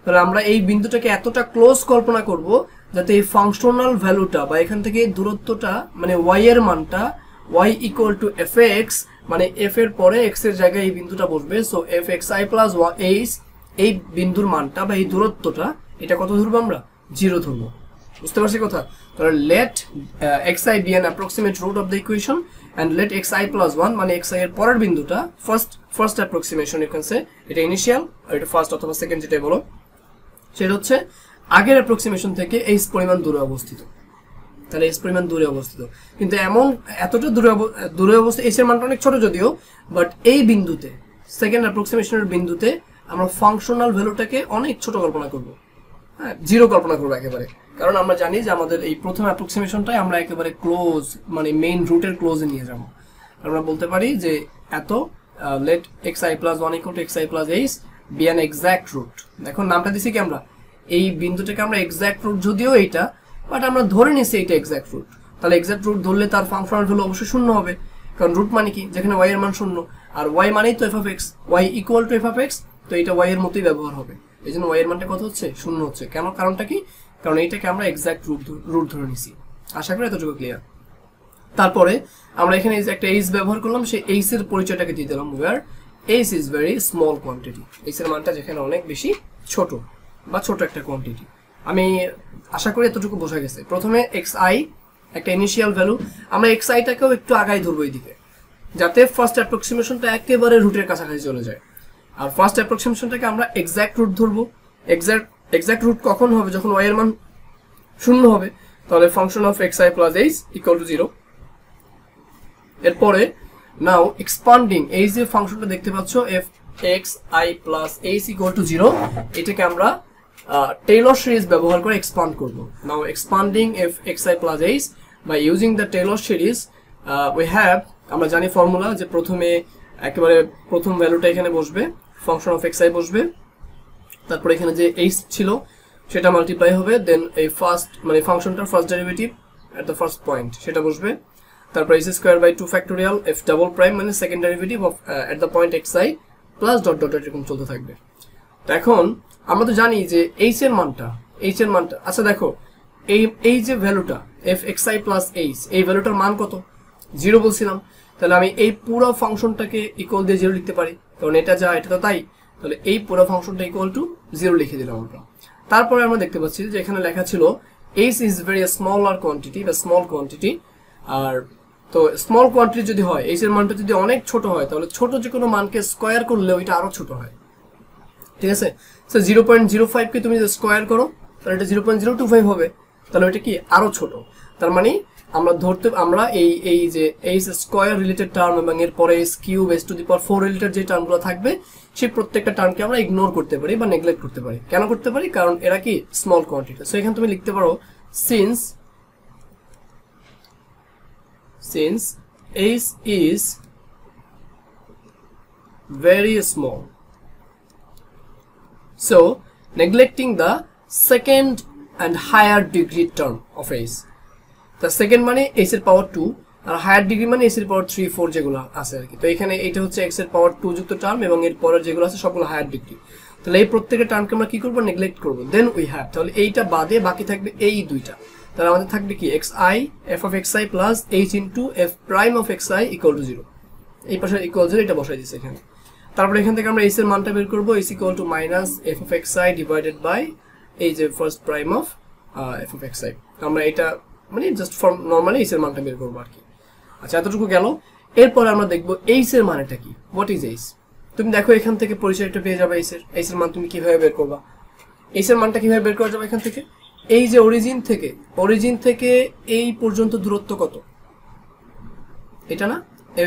তাহলে আমরা এই বিন্দুটাকে এতটা ক্লোজ কল্পনা করব যাতে এই ফাংশনাল ভ্যালুটা বা এখান থেকে দূরত্বটা মানে y এর মানটা y ইকুয়াল টু fx, মানে f এর পরে x এর জায়গায় এই বিন্দুটা বসবে। সো fxi প্লাস h, এই বিন্দুর মানটা বা এই দূরত্বটা এটা কত ধরবো আমরা, 0 ধরবো। বুঝতে পারছি কথা। তাহলে late xi be an approximate root of the equation and let xi plus 1 মানে xi এর পরের বিন্দুটা first approximation you can say, এটা ইনিশিয়াল আর এটা ফার্স্ট অথবা সেকেন্ড যেটাই বলো, সেটা হচ্ছে আগের অ্যাপ্রক্সিমেশন থেকে h পরিমাণ দূরে অবস্থিত। তাহলে h পরিমাণ দূরে অবস্থিত, কিন্তু এতটা দূরে অবস্থিত h এর মানটা অনেক ছোট যদিও, বাট এই বিন্দুতে সেকেন্ড অ্যাপ্রক্সিমেশনের বিন্দুতে আমরা ফাংশনাল ভ্যালুটাকে অনেক ছোট কল্পনা করব, হ্যাঁ 0 কল্পনা করবো একেবারে। কারণ আমরা জানি যে আমাদের এই প্রথম অ্যাপ্রক্সিমেশনটাই আমরা একেবারে ক্লোজ মানে মেইন রুটের ক্লোজে নিয়ে যাব। আমরা বলতে পারি যে এত let xi plus 1 equal to xi plus h be an exact root. দেখো নামটা দিছি কি আমরা, এই বিন্দুটাকে আমরা এক্সাক্ট রুট যদিও এইটা, বাট আমরা ধরে নিছি এটা এক্সাক্ট রুট। তাহলে এক্সাক্ট রুট ধরলে তার ফাংশনাল ভ্যালু অবশ্যই শূন্য হবে, কারণ রুট মানে কি, যেখানে y এর মান শূন্য, আর y মানেই তো f of x, y equal to f of x, তো এটা y এর মতোই ব্যবহার হবে। এই জন্য y এর মানটা কত হচ্ছে, শূন্য হচ্ছে। কেন, কারণটা কি, কারণ এইটাকে আমরা এক্সাক্ট রুট ধরে নিছি। আশা করি এতটুকু ক্লিয়ার। তারপরে আমরা এখানে একটা h ব্যবহার করলাম, সেই h এর পরিচয়টাকে দিয়ে দিলাম where h is very small quantity, h এর মানটা যেখানে অনেক বেশি ছোট বা ছোট একটা কোয়ান্টিটি। আমি আশা করি এতটুকু বোঝা গেছে। প্রথমে xi একটা ইনিশিয়াল ভ্যালু, আমরা xi-টাকেও একটু আগাই ধরবো এইদিকে, যাতে ফার্স্ট অ্যাপ্রক্সিমেশনটা একেবারে রুটের কাছাকাছি চলে যায়। আর ফার্স্ট অ্যাপ্রক্সিমেশনটাকে আমরা এক্সাক্ট রুট ধরবো। এক্সাক্ট রুট কখন হবে, যখন y এর মান শূন্য হবে। তাহলে function of xi plus h equal to 0। এরপরে নাও এক্সপান্ডিং এই যে ফাংশনটা দেখতে পাচ্ছ fxi plus h equal to 0, এটাকে আমরা টেইলর সিরিজ ব্যবহার করে এক্সপান্ড করব। Now expanding fxi plus h by using the Taylor series we have, আমরা জানি ফর্মুলা যে প্রথমে একেবারে প্রথম ভ্যালুটা এখানে বসবে, ফাংশন অফ xi বসবে, তারপর এখানে যে h ছিল সেটা মাল্টিপ্লাই হবে, দেন এই ফার্স্ট মানে ফাংশনটার first derivative at the first point সেটা বসবে, তারপর h square by 2 factorial f double prime মানে second derivative of at the point xi plus dot dot এরকম চলতে থাকবে। তো এখন আমরা তো জানি যে h এর মানটা আচ্ছা দেখো এই যে ভ্যালুটা fxi প্লাস h এই ভ্যালুটার মান কত 0 বলছিলাম, তাহলে আমি এই পুরো ফাংশনটাকে ইকুয়াল দিয়ে 0 লিখতে পারি, কারণ এটা যা এটা তো তাই। তাহলে এই পুরো ফাংশনটা ইকুয়াল টু 0 লিখে দিলাম আমরা। তারপরে আমরা দেখতে পাচ্ছি যে এখানে লেখা ছিল h is very smaller quantity বা স্মল কোয়ান্টিটি। আর তো স্মল কোয়ান্টিটি যদি হয় h এর মানটা যদি অনেক ছোট হয় তাহলে ছোট যে কোনো মানকে স্কয়ার করলে ওইটা আরো ছোট হয়, ঠিক আছে। সো 0.05 কে তুমি যদি স্কয়ার করো তাহলে এটা 0.025 হবে, তাহলে এটা কি আরো ছোট। তার মানে আমরা এই যে h স্কয়ার রিলেটেড টার্ম এবং এর পরে h cube h to the power 4 related যে টার্মগুলো থাকবে সেই প্রত্যেকটা টার্মকে আমরা ইগনোর করতে পারি বা নেগলেক্ট করতে পারি। কেন করতে পারি? কারণ এরা কি স্মল কোয়ান্টিটি। সো এখানে তুমি লিখতে পারো since h is very small, so neglecting the second and higher degree term of h, the second মানে h এর পাওয়ার 2 আর হায়ার ডিগ্রি মানে h এর পাওয়ার 3 4 যেগুলো আছে আর কি। তো এখানে এটা হচ্ছে x এর পাওয়ার 2 যুক্ত টার্ম এবং এর পরের যেগুলো আছে সবগুলো হায়ার ডিগ্রি। তাহলে এই প্রত্যেকটা টার্মকে আমরা কি করব? নেগলেক্ট করব। দেন উই হ্যাভ, তাহলে এইটা বাদে বাকি থাকবে এই দুইটা। তাহলে আমাদের থাকবে কি xi f of xi plus h into f prime of xi equal to 0। এই পাশে ইকুয়াল 0 এটা বসাই দিয়েছে এখানে। তারপর এখান থেকে আমরা h এর মানটা বের করব, h equal to minus f of xi divided by এই যে first prime of f of xi। আমরা এটা মানে জাস্ট ফর নরমালি h এর মানটা বের করব আর কি। আচ্ছা এতটুকু গেল। এরপর আমরা দেখব h এর মানটা কি, হোয়াট ইজ h। তুমি দেখো এখান থেকে পরিচয়টা পেয়ে যাবে h এর মান তুমি কিভাবে বের করবা। h এর মানটা কিভাবে বের করা যাবে এখান থেকে? এই যে অরিজিন থেকে এই পর্যন্ত দূরত্ব কত? এটা না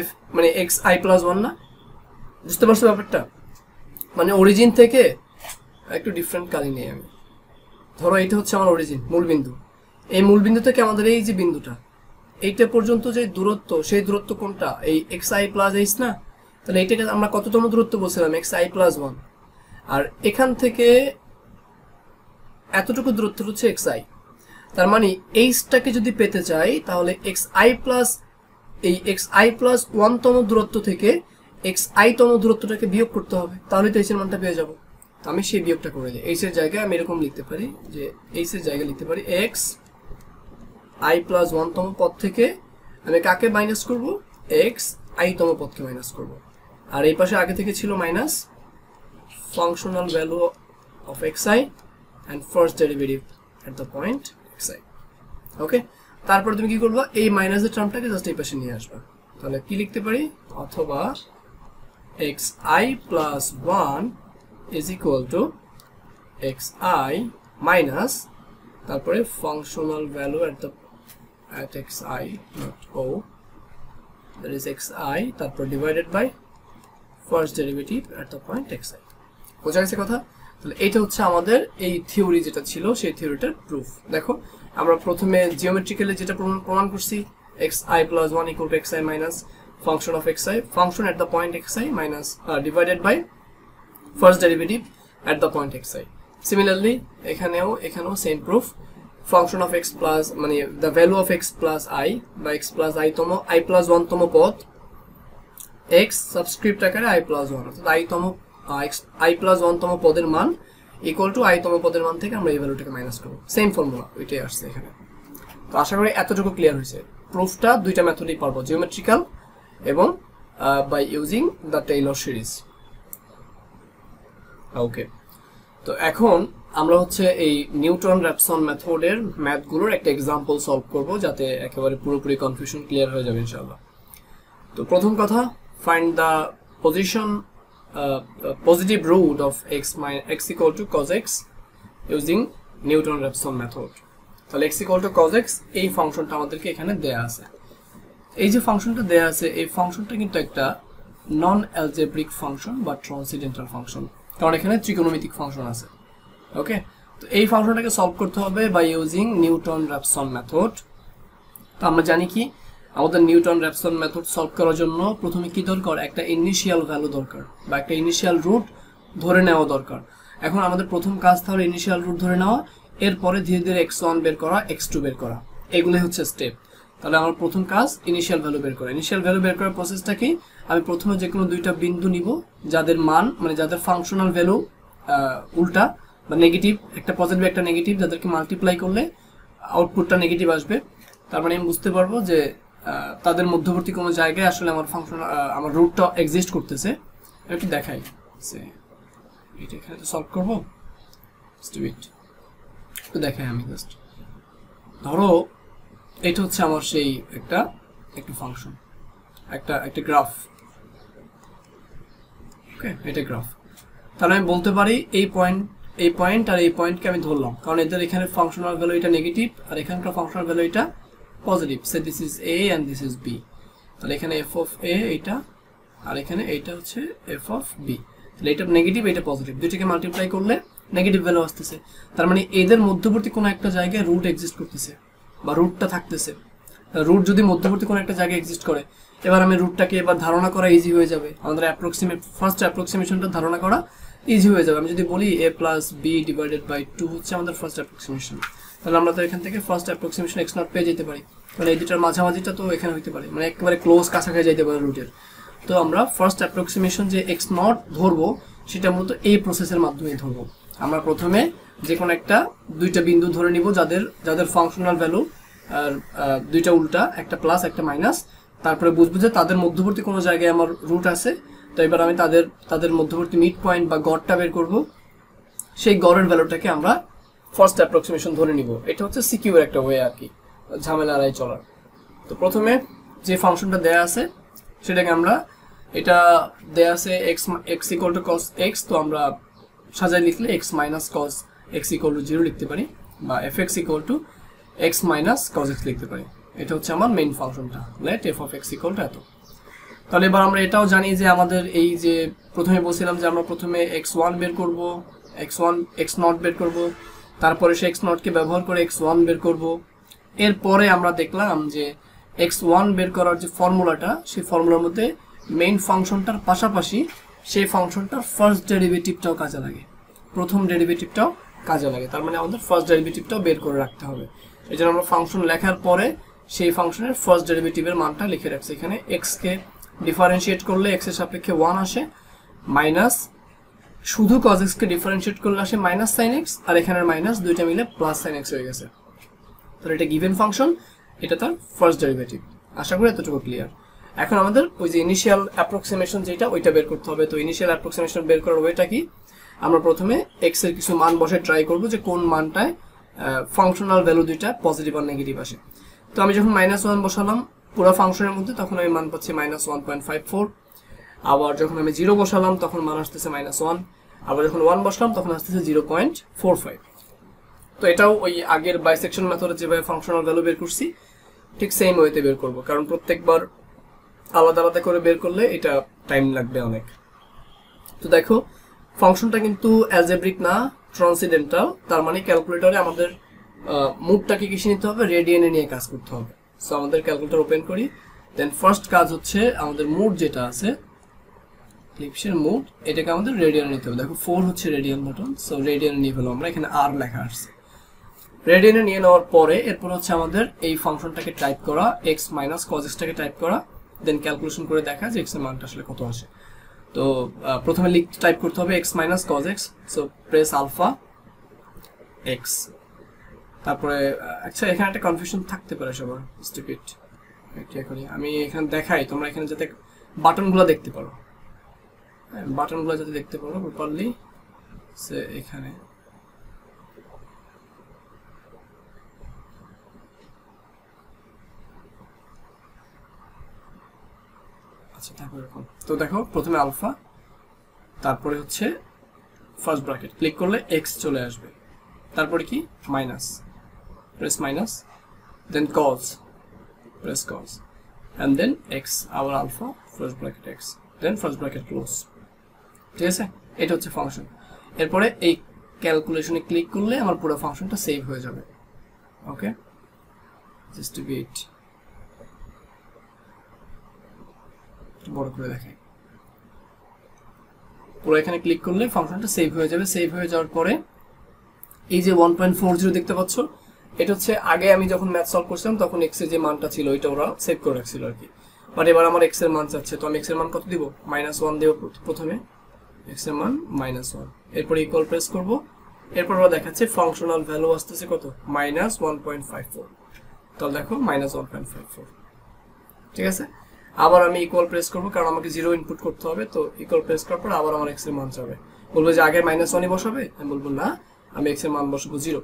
f মানে xi প্লাস 1 না? বুঝতে পারছো ব্যাপারটা? মানে অরিজিন থেকে একটু ডিফারেন্ট কালি নেই আমি। ধরো এটা হচ্ছে আমার অরিজিন মূলবিন্দু, এই মূলবিন্দু থেকে আমাদের এই যে বিন্দুটা এইটা পর্যন্ত যে দূরত্ব সেই দূরত্ব কোনটা? এই xi প্লাস h না? তাহলে এইটাকে আমরা কততম দূরত্ব বলছিলাম? xi plus 1। আর এখান থেকে এতটুকু দূরত্ব হচ্ছে xi। তার মানে h-টাকে যদি পেতে চাই তাহলে xi প্লাস 1 তম দূরত্ব থেকে xi তম দূরত্বটাকে বিয়োগ করতে হবে, তাহলে তো h এর মানটা পেয়ে যাব। তো আমি সেই বিয়োগটা করে দিই। h এর জায়গায় আমি এরকম লিখতে পারি যে h এর জায়গায় লিখতে পারি xi প্লাস 1 তম পদ থেকে আমি কাকে মাইনাস করব? xi তম পদকে মাইনাস করব। আর এই পাশে আগে থেকে ছিল minus functional value of xi and first derivative at the point xi। ওকে, তারপর তুমি কি করবা? এই মাইনাসের টার্মটাকে জাস্ট এই পাশে নিয়ে আসবা। তাহলে কি লিখতে পারি? অথবা xi plus 1 is equal to xi minus তারপরে functional value at xi not o, that is xi তারপর divided by first derivative at the point xi। বোঝা গেছে কথা? তাহলে এইটা হচ্ছে আমাদের এই থিওরি যেটা ছিল সেই থিওরিটার প্রুফ। দেখো আমরা প্রথমে জিওমেট্রিক্যালি যেটা প্রমাণ করছি xi plus 1 equal to xi minus function of xi, function at the point xi minus divided by first derivative at the point xi। Similarly এখানেও same proof, function of x plus মানে the value of x plus i by x plus i plus 1 তম পদ x subscript আকারে i plus 1 অর্থাৎ i plus 1 তম পদের মান equal to i তম পদের মান থেকে আমরা এই ভ্যালুটাকে মাইনাস করব। সেম ফর্মুলা ওইটাই আসছে এখানে। তো আশা করি এতটুকু ক্লিয়ার হয়েছে। প্রুফটা দুইটা মেথডেই পারবো, জিওমেট্রিক্যাল এবং by using the Taylor series. Okay, তো এখন আমরা হচ্ছে এই নিউটন র্যাপসন মেথডের ম্যাথগুলোর একটা এক্সাম্পল সলভ করব যাতে একেবারে পুরোপুরি কনফিউশন ক্লিয়ার হয়ে যাবে ইনশাআল্লাহ। তো প্রথম কথা, find the positive root of x equal to cos x using Newton-Raphson method। তাহলে x equal to cos x এই ফাংশনটা আমাদেরকে এখানে দেয়া আছে। এই যে ফাংশনটা দেয়া আছে এই ফাংশনটা কিন্তু একটা নন অ্যালজেব্রিক ফাংশন বা ট্রান্সেন্ডেন্টাল ফাংশন, কারণ এখানে ত্রিকোণমিতিক ফাংশন আছে। ওকে, তো এই ফাংশনটাকে সলভ করতে হবে বাই ইউজিং নিউটন-র্যাপসন মেথড। তো আমরা জানি কি আমাদের নিউটন-র্যাপসন মেথড সলভ করার জন্য প্রথমে কি দরকার? একটা ইনিশিয়াল ভ্যালু দরকার বা একটা ইনিশিয়াল রুট ধরে নেওয়া দরকার। এখন আমাদের প্রথম কাজ তাহলে ইনিশিয়াল রুট ধরে নেওয়া, এরপরে ধীরে ধীরে x1 বের করা, x2 বের করা, এগুলোই হচ্ছে স্টেপ। তাহলে আমার প্রথম কাজ ইনিশিয়াল ভ্যালু বের করা। ইনিশিয়াল ভ্যালু বের করার প্রসেসটা কি, আমি প্রথমে যে কোনো দুইটা বিন্দু নিব যাদের মান মানে যাদের ফাংশনাল ভ্যালু উল্টা বা নেগেটিভ, একটা পজিটিভ একটা নেগেটিভ, যাদেরকে মাল্টিপ্লাই করলে আউটপুটটা নেগেটিভ আসবে। তার মানে আমি বুঝতে পারবো যে তাদের মধ্যবর্তী কোনো জায়গায় আসলে আমার ফাংশন আমার রুটটা এক্সিস্ট করতেছে। একটু দেখাই, এটা এখানে তো সলভ করবো, একটু দেখাই আমি জাস্ট। ধরো এটা হচ্ছে আমার সেই একটা ফাংশন, একটা গ্রাফ। ওকে, এটা গ্রাফ। তাহলে আমি বলতে পারি এই পয়েন্ট আর এই পয়েন্টকে আমি ধরলাম, কারণ এদের এখানে ফাংশনাল ভ্যালু এটা নেগেটিভ আর এখানকার ফাংশনাল ভ্যালু এটা positive. Say this is A and this is B. তাহলে এখানে এফ অফ এ এইটা, আর এখানে এইটা হচ্ছে এফ অফ বি। তাহলে এটা নেগেটিভ, এটা পজিটিভ, দুইটাকে মাল্টিপ্লাই করলে নেগেটিভ ভ্যালু আসতেছে। তার মানে এদের মধ্যবর্তী কোনো একটা জায়গায় রুট এক্সিস্ট করতেছে বা রুটটা থাকতেছে। রুট যদি মধ্যবর্তী কোনো একটা জায়গায় এক্সিস্ট করে, এবার আমি রুটটাকে এবার ধারণা করা ইজি হয়ে যাবে। আমাদের ফার্স্ট অ্যাপ্রক্সিমেশনটা ধারণা করা ইজি হয়ে যাবে। আমি যদি বলি a plus B divided by 2 হচ্ছে আমাদের ফার্স্ট অ্যাপ্রক্সিমেশন, তাহলে আমরা তো এখান থেকে ফার্স্ট অ্যাপ্রক্সিমেশন x নট পেয়ে যেতে পারি। মানে এই দুটার মাঝামাঝিটা তো এখানে হইতে পারে, মানে একেবারে ক্লোজ কাছাকাছি যাইতে পারে রুটের। তো আমরা ফার্স্ট অ্যাপ্রক্সিমেশন যে x নট ধরবো সেটা মূলত এই প্রসেসের মাধ্যমে ধরবো। আমরা প্রথমে যে কোনো একটা দুইটা বিন্দু ধরে নিব যাদের ফাংশনাল ভ্যালু আর দুইটা উল্টা, একটা প্লাস একটা মাইনাস। তারপরে বুঝবো যে তাদের মধ্যবর্তী কোনো জায়গায় আমার রুট আছে। তো এবার আমি তাদের মধ্যবর্তী মিড পয়েন্ট বা গড়টা বের করব। সেই গড়ের ভ্যালুটাকে আমরা ফার্স্ট অ্যাপ্রক্সিমেশন ধরে নিব। এটা হচ্ছে সিকিউর একটা ওয়ে আর কি, ঝামেলা এড়াই চলার। তো প্রথমে যে ফাংশনটা দেয়া আছে সেটাকে আমরা, এটা দেয়া আছে x equal to cos x, তো আমরা সাজায় লিখলে x minus cos x equal to 0 লিখতে পারি, বা fx equal to x minus cos x লিখতে পারি। এটা হচ্ছে আমার মেইন ফাংশনটা, let f of x equal to এত। তাহলে এবার আমরা এটাও জানি যে আমাদের এই যে প্রথমে বলছিলাম যে আমরা প্রথমে x1 বের করব, x0 বের করব, তারপরে সে x0 কে ব্যবহার করে x1 বের করব। এরপরে আমরা দেখলাম যে x1 বের করার যে ফর্মুলাটা, সেই ফর্মুলার মধ্যে মেইন ফাংশনটার পাশাপাশি সেই ফাংশনটার ফার্স্ট ডেরিভেটিভটাও কাজে লাগে, প্রথম ডেরিভেটিভটাও কাজে লাগে। তার মানে আমাদের ফার্স্ট ডেরিভেটিভটাও বের করে রাখতে হবে। এই জন্য আমরা ফাংশন লেখার পরে সেই ফাংশনের ফার্স্ট ডেরিভেটিভের মানটা লিখে রাখছি। এখানে x কে ডিফারেন্সিয়েট করলে x এর সাপেক্ষে 1 আসে, মাইনাস শুধু cos x কে ডিফারেন্সিয়েট করলে আসে মাইনাস sin x, আর এখানের মাইনাস দুইটা মিলে প্লাস sin x হয়ে গেছে। তাহলে এটা গিভেন ফাংশন, এটা তার ফার্স্ট ডেরিভেটিভ। আশা করি এতটুকু ক্লিয়ার। এখন আমাদের ওই যে ইনিশিয়াল অ্যাপ্রক্সিমেশন যেটা, ওইটা বের করতে হবে। তো ইনিশিয়াল অ্যাপ্রক্সিমেশন বের করার ওয়েটা কি, আমরা প্রথমে x এর কিছু মান বসে ট্রাই করব যে কোন মানটায় ফাংশনাল ভ্যালু দুইটা পজিটিভ আর নেগেটিভ আসে। তো আমি যখন -1 বসালাম পুরো ফাংশনের মধ্যে, তখন আমি মান পাচ্ছি -1.54। আবার যখন আমি 0 বসালাম তখন মান আসতেছে -1। আবার যখন 1 বসালাম তখন আসতেছে 0.45। তো এটাও ওই আগের বাইসেকশন মেথডে যেভাবে ফাংশনাল ভ্যালু বের করছি ঠিক সেম ওয়েতে বের করব, কারণ প্রত্যেকবার আলাদা আলাদা করে বের করলে এটা টাইম লাগবে অনেক। তো দেখো ফাংশনটা কিন্তু অ্যালজেব্রিক না, ট্রান্সেন্ডেন্টাল। তার মানে ক্যালকুলেটরে আমাদের মুডটাকে কিসে নিতে হবে, রেডিয়ানে নিয়ে কাজ করতে হবে। সো আমাদের ক্যালকুলেটর ওপেন করি, দেন ফার্স্ট কাজ হচ্ছে আমাদের মুড যেটা আছে ক্লিপসের মুড, এটাকে আমাদের রেডিয়ানে নিতে হবে। দেখো 4 হচ্ছে রেডিয়ান বাটন, সো রেডিয়ানে নিয়ে ফেলো আমরা, এখানে আর লেখা আসছে। রেডিয়ানে নিয়ে নেওয়ার পরে এরপর হচ্ছে আমাদের এই ফাংশনটাকে টাইপ করা, x মাইনাস cos x টাকে টাইপ করা, দেন ক্যালকুলেশন করে দেখা যে x এর মানটা আসলে কত আসে। তো প্রথমে টাইপ করতে হবে x minus cos x, so press alpha x। তারপরে আচ্ছা এখানে একটা কনফিউশন থাকতে পারে সবার, স্টুপিড এটা করি আমি এখানে দেখাই, তোমরা এখানে যাতে বাটনগুলো দেখতে পারো, বাটনগুলো যাতে দেখতে পারো প্রপারলি। সে এখানে আচ্ছা তারপরে এরকম। তো দেখো প্রথমে আলফা, তারপরে হচ্ছে ফার্স্ট ব্র্যাকেট, ক্লিক করলে x চলে আসবে, তারপরে কি minus, press minus, then cos, press cos, and then x, our alpha, first bracket x, then first bracket close। ঠিক আছে, এটা হচ্ছে ফাংশন। এরপরে এই ক্যালকুলেশনে ক্লিক করলে আমার পুরো ফাংশনটা সেভ হয়ে যাবে। ওকে, জাস্ট টু ওয়েট, বড় করে দেখাই। পুরো এখানে ক্লিক করলে ফাংশনটা সেভ হয়ে যাবে। সেভ হয়ে যাওয়ার পরে এই যে 1.40 দেখতে পাচ্ছ, এটা হচ্ছে আগে আমি যখন ম্যাথ সলভ করছিলাম তখন এক্স এর যে মানটা ছিল ওইটা ওরা সেভ করে রাখছিল আর কি। বাট এবার আমার এক্স এর মান চাচ্ছে, তো আমি এক্স এর মান কত দিব, -1 দেব প্রথমে, এক্স এর মান -1, এরপর ইকুয়াল প্রেস করব, এরপর ওরা দেখাচ্ছে ফাংশনাল ভ্যালু আসতেছে কত, -1.54। তাহলে দেখো -1.54, ঠিক আছে। আবার আমি ইকুয়াল প্রেস করব কারণ আমাকে 0 ইনপুট করতে হবে, তো ইকুয়াল প্রেস করার পর আবার আমার এক্স এর মান চাবে, বলবো যে আগে -1ই বসাবে, আমি বলবো না আমি এক্স এর মান বসাবো 0।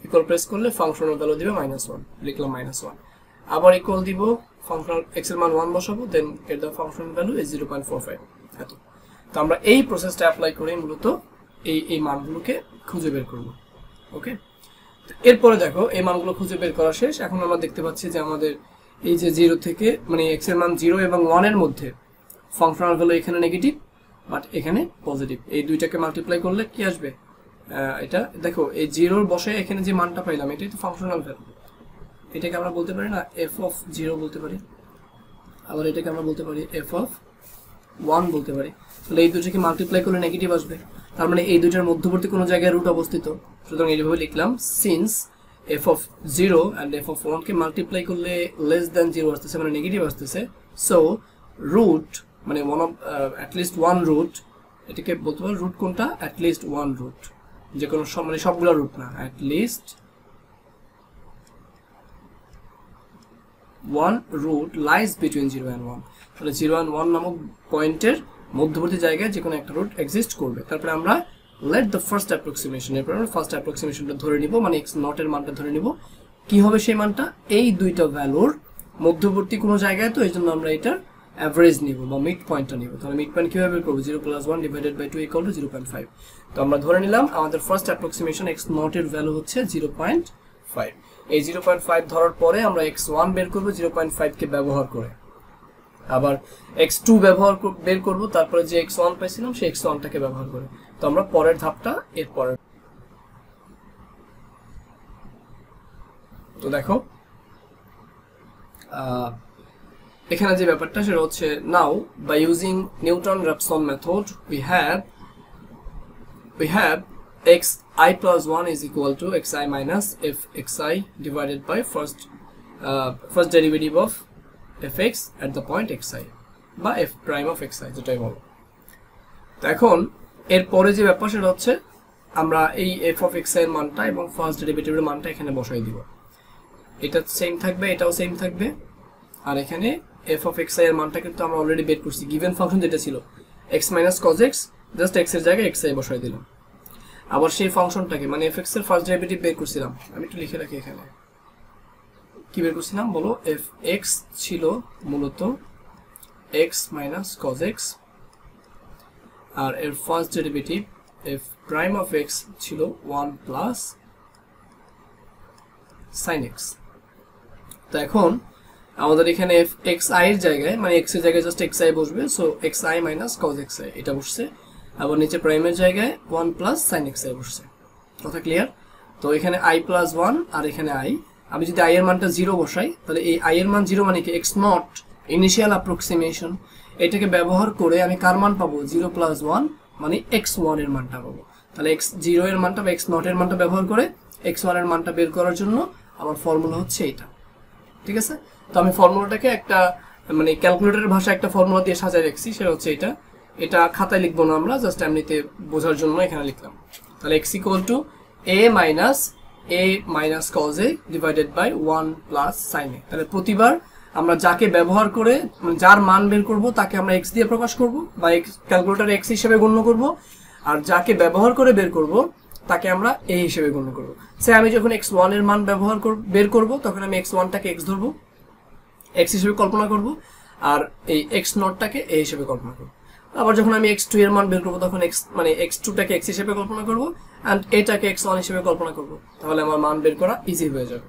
ইকুয়াল প্রেস করলে ফাংশনাল ভ্যালু দিবে -1, লিখলাম -1। আবার ইকুয়াল দিব, ফাংশনাল এক্স এর মান 1 বসাবো, then get the functional value is 0.45। এত। তো আমরা এই প্রসেসটা অ্যাপ্লাই করে মূলত এই মানগুলোকে খুঁজে বের করব। ওকে, এরপরে দেখো এই মানগুলো খুঁজে বের করা শেষ। এখন আমরা দেখতে পাচ্ছি যে আমাদের এই যে 0 থেকে মানে এক্স এর মান 0 এবং 1 এর মধ্যে ফাংশনাল ভ্যালু এখানে নেগেটিভ বাট এখানে পজিটিভ, এই দুইটাকে মাল্টিপ্লাই করলে কি আসবে, এটা দেখো এই 0 বসে এখানে যে মানটা পাইলাম এটাই তো ফাংশনাল ভ্যালু। এটাকে আমরা বলতে পারি না f(0) বলতে পারি, আবার এটাকে আমরা বলতে পারি f(1) বলতে পারি। তাহলে এই দুটোকে মাল্টিপ্লাই করলে নেগেটিভ আসবে, তার মানে এই দুইটার মধ্যবর্তী কোনো জায়গায় রুট অবস্থিত। সুতরাং এইভাবে লিখলাম, since f(0) and f(1) K multiply করলে লেস দ্যান 0 আসতেছে মানে নেগেটিভ আসতেছে, সো রুট মানে অ্যাটলিস্ট ওয়ান রুট, এটাকে বলতে পারি রুট কোনটা, অ্যাটলিস্ট ওয়ান রুট, যে কোনো মানে সবগুলো রুট না, at least one root lies between 0 and 1। তাহলে 0 and 1 নামক পয়েন্টের মধ্যবর্তী জায়গায় যে কোনো একটা রুট এক্সিস্ট করবে। তারপরে আমরা লেট দ্য ফার্স্ট অ্যাপ্রক্সিমেশন, এরপর আমরা ফার্স্ট অ্যাপ্রক্সিমেশনটা ধরে নিব, মানে x নট এর মানটা ধরে নিব। কি হবে সেই মানটা, এই দুইটা ভ্যালুর মধ্যবর্তী কোনো জায়গায়, তো এই জন্য আমরা এটার অ্যাভারেজ নিব বা মিড পয়েন্টটা নিব। তাহলে মিড পয়েন্ট কিভাবে বের করব, 0 + 1 / 2 = 0.5। তো আমরা ধরে নিলাম আমাদের ফার্স্ট অ্যাপ্রক্সিমেশন x নট এর ভ্যালু হচ্ছে 0.5। এই 0.5 ধরার পরে আমরা x1 বের করব 0.5 কে ব্যবহার করে, আবার x2 বের করব, তারপরে যে x1 পাইছিলাম সেই x1 টাকে ব্যবহার করে। তো আমরা পরের ধাপটা এর পরের। তো দেখো এখানে যে ব্যাপারটা সেটা হচ্ছে, now by using Newton Raphson method we have xi plus 1 is equal to xi minus fxi divided by first derivative of fx at the point xi বা f prime of xi যেটাই বলো। তো এখন এর পরে যে ব্যাপার সেটা হচ্ছে আমরা এই f of xi এর মানটা এবং ফার্স্ট ডেরিভেটিভের মানটা এখানে বসাই দিব, এটা সেম থাকবে, এটাও সেম থাকবে, আর এখানে f of xi এর মানটা কিন্তু আমরা অলরেডি বের করছি, গিভেন ফাংশন যেটা ছিল x minus cos x, just x এর জায়গায় xi বসাই দিলাম। আবার সেই ফাংশনটাকে মানে fx এর ফার্স্ট ডেরিভেটিভ বের করছিলাম, আমি একটু লিখে রাখি এখানে কি বের করছিলাম বলো, fx ছিল মূলত x minus cos x, আর এর first derivative f prime of x ছিল 1 plus sin x। তো এখন আমাদের এখানে xi এর জায়গায় মানে x এর জায়গায় জাস্ট xi বসবে, so xi minus cos xi এটা বসছে, আবার নিচে প্রাইমের জায়গায় 1 plus sin xi বসছে। কথা ক্লিয়ার? তো এখানে i plus 1 আর এখানে i, আমি যদি i এর মানটা 0 বসাই তাহলে এই i এর মান 0 মানে কি x নট ইনিশিয়াল অ্যাপ্রক্সিমেশন, এটাকে ব্যবহার করে আমি কার মান পাবো, 0 plus 1 মানে x1 এর মানটা পাবো। তাহলে x0 এর মানটা বা x নট এর মানটা ব্যবহার করে x1 এর মানটা বের করার জন্য আমার ফর্মুলা হচ্ছে এটা, ঠিক আছে। তো আমি ফর্মুলাটাকে একটা মানে ক্যালকুলেটরের ভাষায় একটা ফর্মুলা দিয়ে সাজায় রাখছি, সেটা হচ্ছে এটা খাতায় লিখবো না আমরা, জাস্ট এমনিতে বোঝার জন্য এখানে লিখলাম। তাহলে x = a minus cos a divided by 1 plus sin a। তাহলে প্রতিবার আমরা যাকে ব্যবহার করে মানে যার মান বের করব তাকে আমরা x দিয়ে প্রকাশ করব বা ক্যালকুলেটরে x হিসেবে গণ্য করব, আর যাকে ব্যবহার করে বের করব তাকে আমরা a হিসেবে গণ্য করব। সে আমি যখন x1 এর মান বের করব তখন আমি x1 টাকে x ধরব, x হিসেবে কল্পনা করব, আর এই x নটটাকে a হিসেবে কল্পনা করব। আবার যখন আমি x2 এর মান বের করব তখন x2 টাকে x হিসেবে কল্পনা করব এন্ড এটাকে x1 হিসেবে কল্পনা করব, তাহলে আমার মান বের করা ইজি হয়ে যাবে।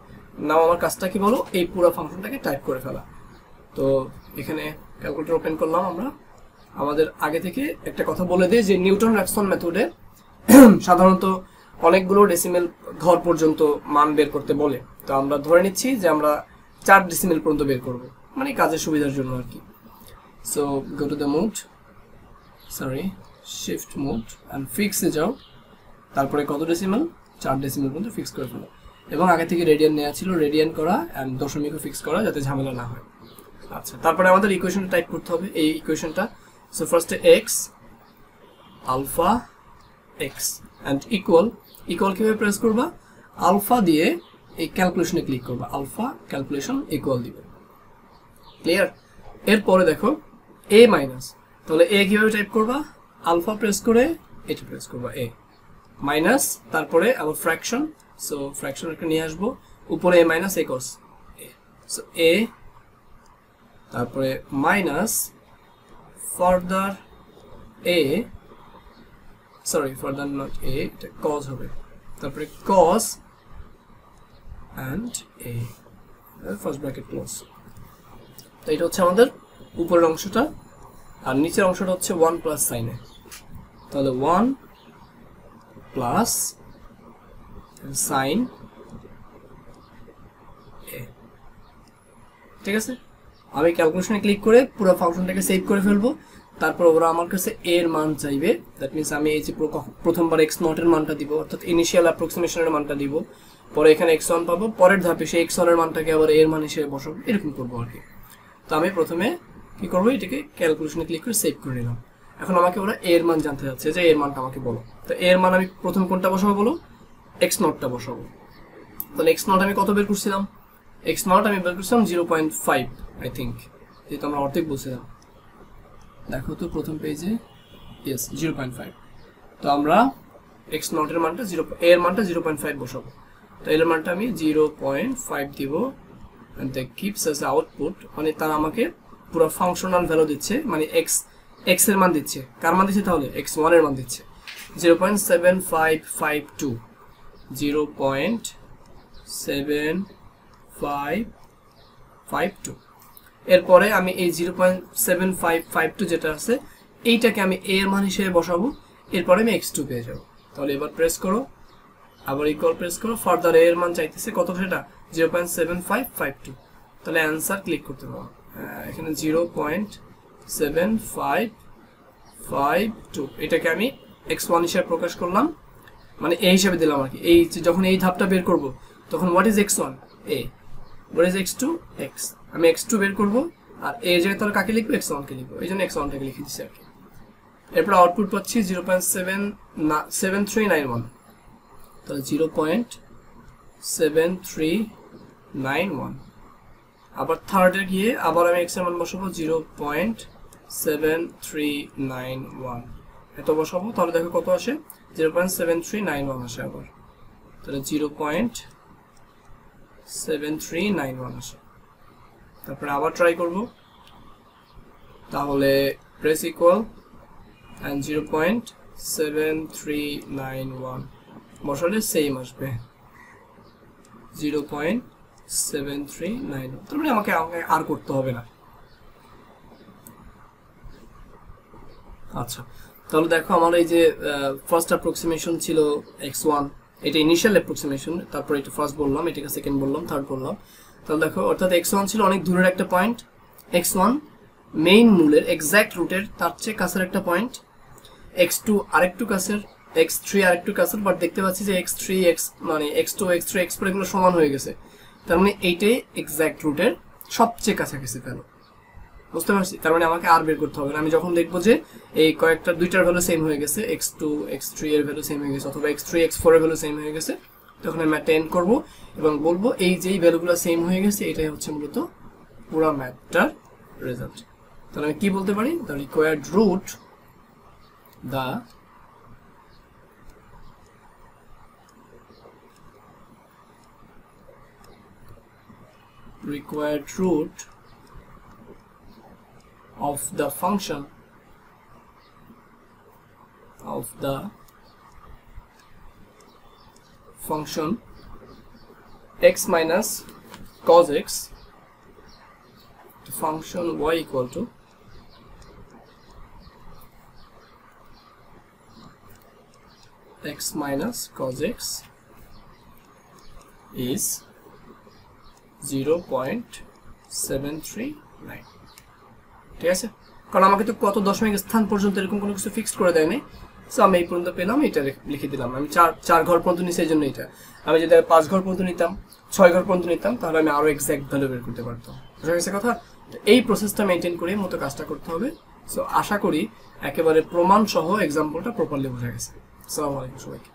নাও আমার কাজটা কি বলো, এই পুরো ফাংশনটাকে টাইপ করে ফেলা। তো এখানে ক্যালকুলেটর ওপেন করলাম আমরা। আমাদের আগে থেকে একটা কথা বলে দেই যে নিউটন-র্যাপসন মেথডে সাধারণত অনেকগুলো ডেসিমেল ঘর পর্যন্ত মান বের করতে বলে, তো আমরা ধরে নিচ্ছি যে আমরা 4 ডেসিমেল পর্যন্ত বের করব, মানে কাজের সুবিধার জন্য আর কি। So go to the shift mode and fix এ যাও, তারপরে কত ডেসিমেল, 4 ডেসিমেল পর্যন্ত ফিক্স করে ফেলো। এবং আগে থেকে রেডিয়ান নেওয়া ছিল, রেডিয়ান করা অ্যান্ড দশমিকও ফিক্স করা যাতে ঝামেলা না হয়। আচ্ছা, তারপরে আমাদের ইকুয়েশনটা টাইপ করতে হবে, এই ইকুয়েশনটা। সো ফার্স্টে X alpha X and equal কিভাবে প্রেস করবা, আলফা দিয়ে এই ক্যালকুলেশনে ক্লিক করবা, আলফা ক্যালকুলেশন ইকুয়াল দিবে। ক্লিয়ার? এরপরে দেখো এ মাইনাস, তাহলে এ কিভাবে টাইপ করবা, আলফা প্রেস করে এটা প্রেস করবা, এ মাইনাস, তারপরে আবার ফ্র্যাকশন, সো ফ্র্যাকশন একটা নিয়ে আসবো, উপরে এ মাইনাস এ কস এ, সো এ, তারপরে minus further uh, sorry further not uh, এটা কজ হবে, তারপরে cos and uh, first bracket close. তো এটা হচ্ছে আমাদের উপরের অংশটা, আর নিচের অংশটা হচ্ছে 1 প্লাস সাইন এ, তাহলে 1 প্লাস সাইন এ। ঠিক আছে, আমি ক্যালকুলেশনে ক্লিক করে পুরো ফাংশনটাকে সেভ করে ফেলবো। তারপর ওরা আমার কাছে এর মান চাইবে, দ্যাট মিনস আমি এই যে প্রথমবার এক্স নটের মানটা দিব, অর্থাৎ ইনিশিয়াল অ্যাপ্রক্সিমেশনের মানটা দিব, পরে এখানে x1 পাবো, পরের ধাপে সেই x1 এর মানটাকে আবার এর মান হিসেবে বসাবো, এরকম করবো আর কি। তো আমি প্রথমে কি করবো, এটাকে ক্যালকুলেশনে ক্লিক করে সেভ করে নিলাম। এখন আমাকে ওরা এর মান জানতে যাচ্ছে যে এর মানটা আমাকে বলো। তো এর মান আমি প্রথম কোনটা বসাবো বলো, x0টা বসাবো। তাহলে x0 আমি কত বের করছিলাম, x0 আমি বের করছিলাম 0.5 আই থিঙ্ক, যেহেতু আমরা অর্ধেক বলছিলাম। দেখো তো প্রথম পেজে, ইয়েস 0.5। তো আমরা x0 এর মানটা এর মানটা 0.5 বসাবো। তো এর মানটা আমি 0.5 দিব, and that keeps as output, মানে তারা আমাকে পুরো ফাংশনাল ভ্যালু দিচ্ছে, মানে x এর মান দিচ্ছে। কার মান দিচ্ছে তাহলে, x1 এর মান দিচ্ছে 0.7552, 0.7552। এরপরে আমি এই 0.7552 যেটা আছে এইটাকে আমি a এর মান হিসেবে বসাবো, এরপরে আমি x2 পেয়ে যাব। তাহলে এবার প্রেস করো, আবার ইকুয়াল প্রেস করো, ফার্দার এর মান চাইতেছে কত, সেটা 0.7552। তাহলে অ্যান্সার ক্লিক করতে পারো, এখানে 0.7552, এটাকে আমি x1 হিসেবে প্রকাশ করলাম, মানে a হিসেবে দিলাম আর কি। এই যখন এই ধাপটা বের করব তখন what is x1, a, what is x2, x, আমি x2 বের করব, আর a জায়গায় তাহলে কাকে লিখবো, x1 কে লিখবো, এই জন্য x1টাকে লিখে দিচ্ছি আর কি। এরপর আউটপুট পাচ্ছি 0.7391, তাহলে 0.7391। আবার থার্ডে গিয়ে আবার আমি x এর মান বসাবো 0.7391, এত বসাবো, তাহলে দেখো কত আসে, 0.7391 আসে আবার, তাহলে 0.7391 আসে। তারপরে আবার ট্রাই করব, তাহলে প্রেস ইকুয়াল and 0.7391 বসালে সেম আসবে 0.739, তার মানে আমাকে আর করতে হবে না। আচ্ছা, তাহলে দেখো আমার এই যে ফার্স্ট অ্যাপ্রক্সিমেশন ছিল x1, এটা ইনিশিয়াল অ্যাপ্রক্সিমেশন, তারপর এটা ফার্স্ট বললাম, এটাকে সেকেন্ড বললাম, থার্ড বললাম। তাহলে দেখো অর্থাৎ x1 ছিল অনেক দূরের একটা পয়েন্ট, x1 মেইন মূলের এক্সাক্ট রুটের তার চেয়ে কাছের একটা পয়েন্ট, x2 আরেকটু কাছের, x3 আরেকটু কাছের, বাট দেখতে পাচ্ছি যে x3 x মানে x2 x3 x4 এগুলো সমান হয়ে গেছে, তার মানে এইটাই এক্সাক্ট রুটের সবচেয়ে কাছাকাছি ভ্যালু। বুঝতে পারছি, তার মানে আমাকে আর বের করতে হবে না। আমি যখন দেখবো যে এই কয়েকটা দুইটার ভ্যালু সেম হয়ে গেছে, x2 x3 এর ভ্যালু সেম হয়ে গেছে, অথবা x3 x4 এর ভ্যালু সেম হয়ে গেছে, তখন আমি ম্যাথটা এন্ড করবো এবং বলবো এই যেই ভ্যালুগুলো সেম হয়ে গেছে এটাই হচ্ছে মূলত পুরো ম্যাথটার রেজাল্ট। তাহলে আমি কি বলতে পারি, the required root, the required root of the function x minus cos x, the function y equal to x minus cos x is 0.739। ঠিক আছে, কারণ আমাকে তো কত দশমিক স্থান পর্যন্ত এরকম কোনো কিছু ফিক্সড করে দেয় নাই, সো আমি এই পর্যন্ত পেলাম, এটা লিখে দিলাম। আমি চার ঘর পর্যন্ত নিচ্ছি, এই জন্য এটা। আমি যদি 5 ঘর পর্যন্ত নিতাম, 6 ঘর পর্যন্ত নিতাম, তাহলে আমি আরো এক্সাক্ট ভ্যালু বের করতে পারতাম। বুঝা গেছে কথা? তো এই প্রসেসটা মেনটেন করে মতো কাজটা করতে হবে। সো আশা করি একেবারে প্রমাণ সহ এক্সাম্পলটা প্রপারলি বোঝা গেছে। আসসালামু আলাইকুম সবাইকে।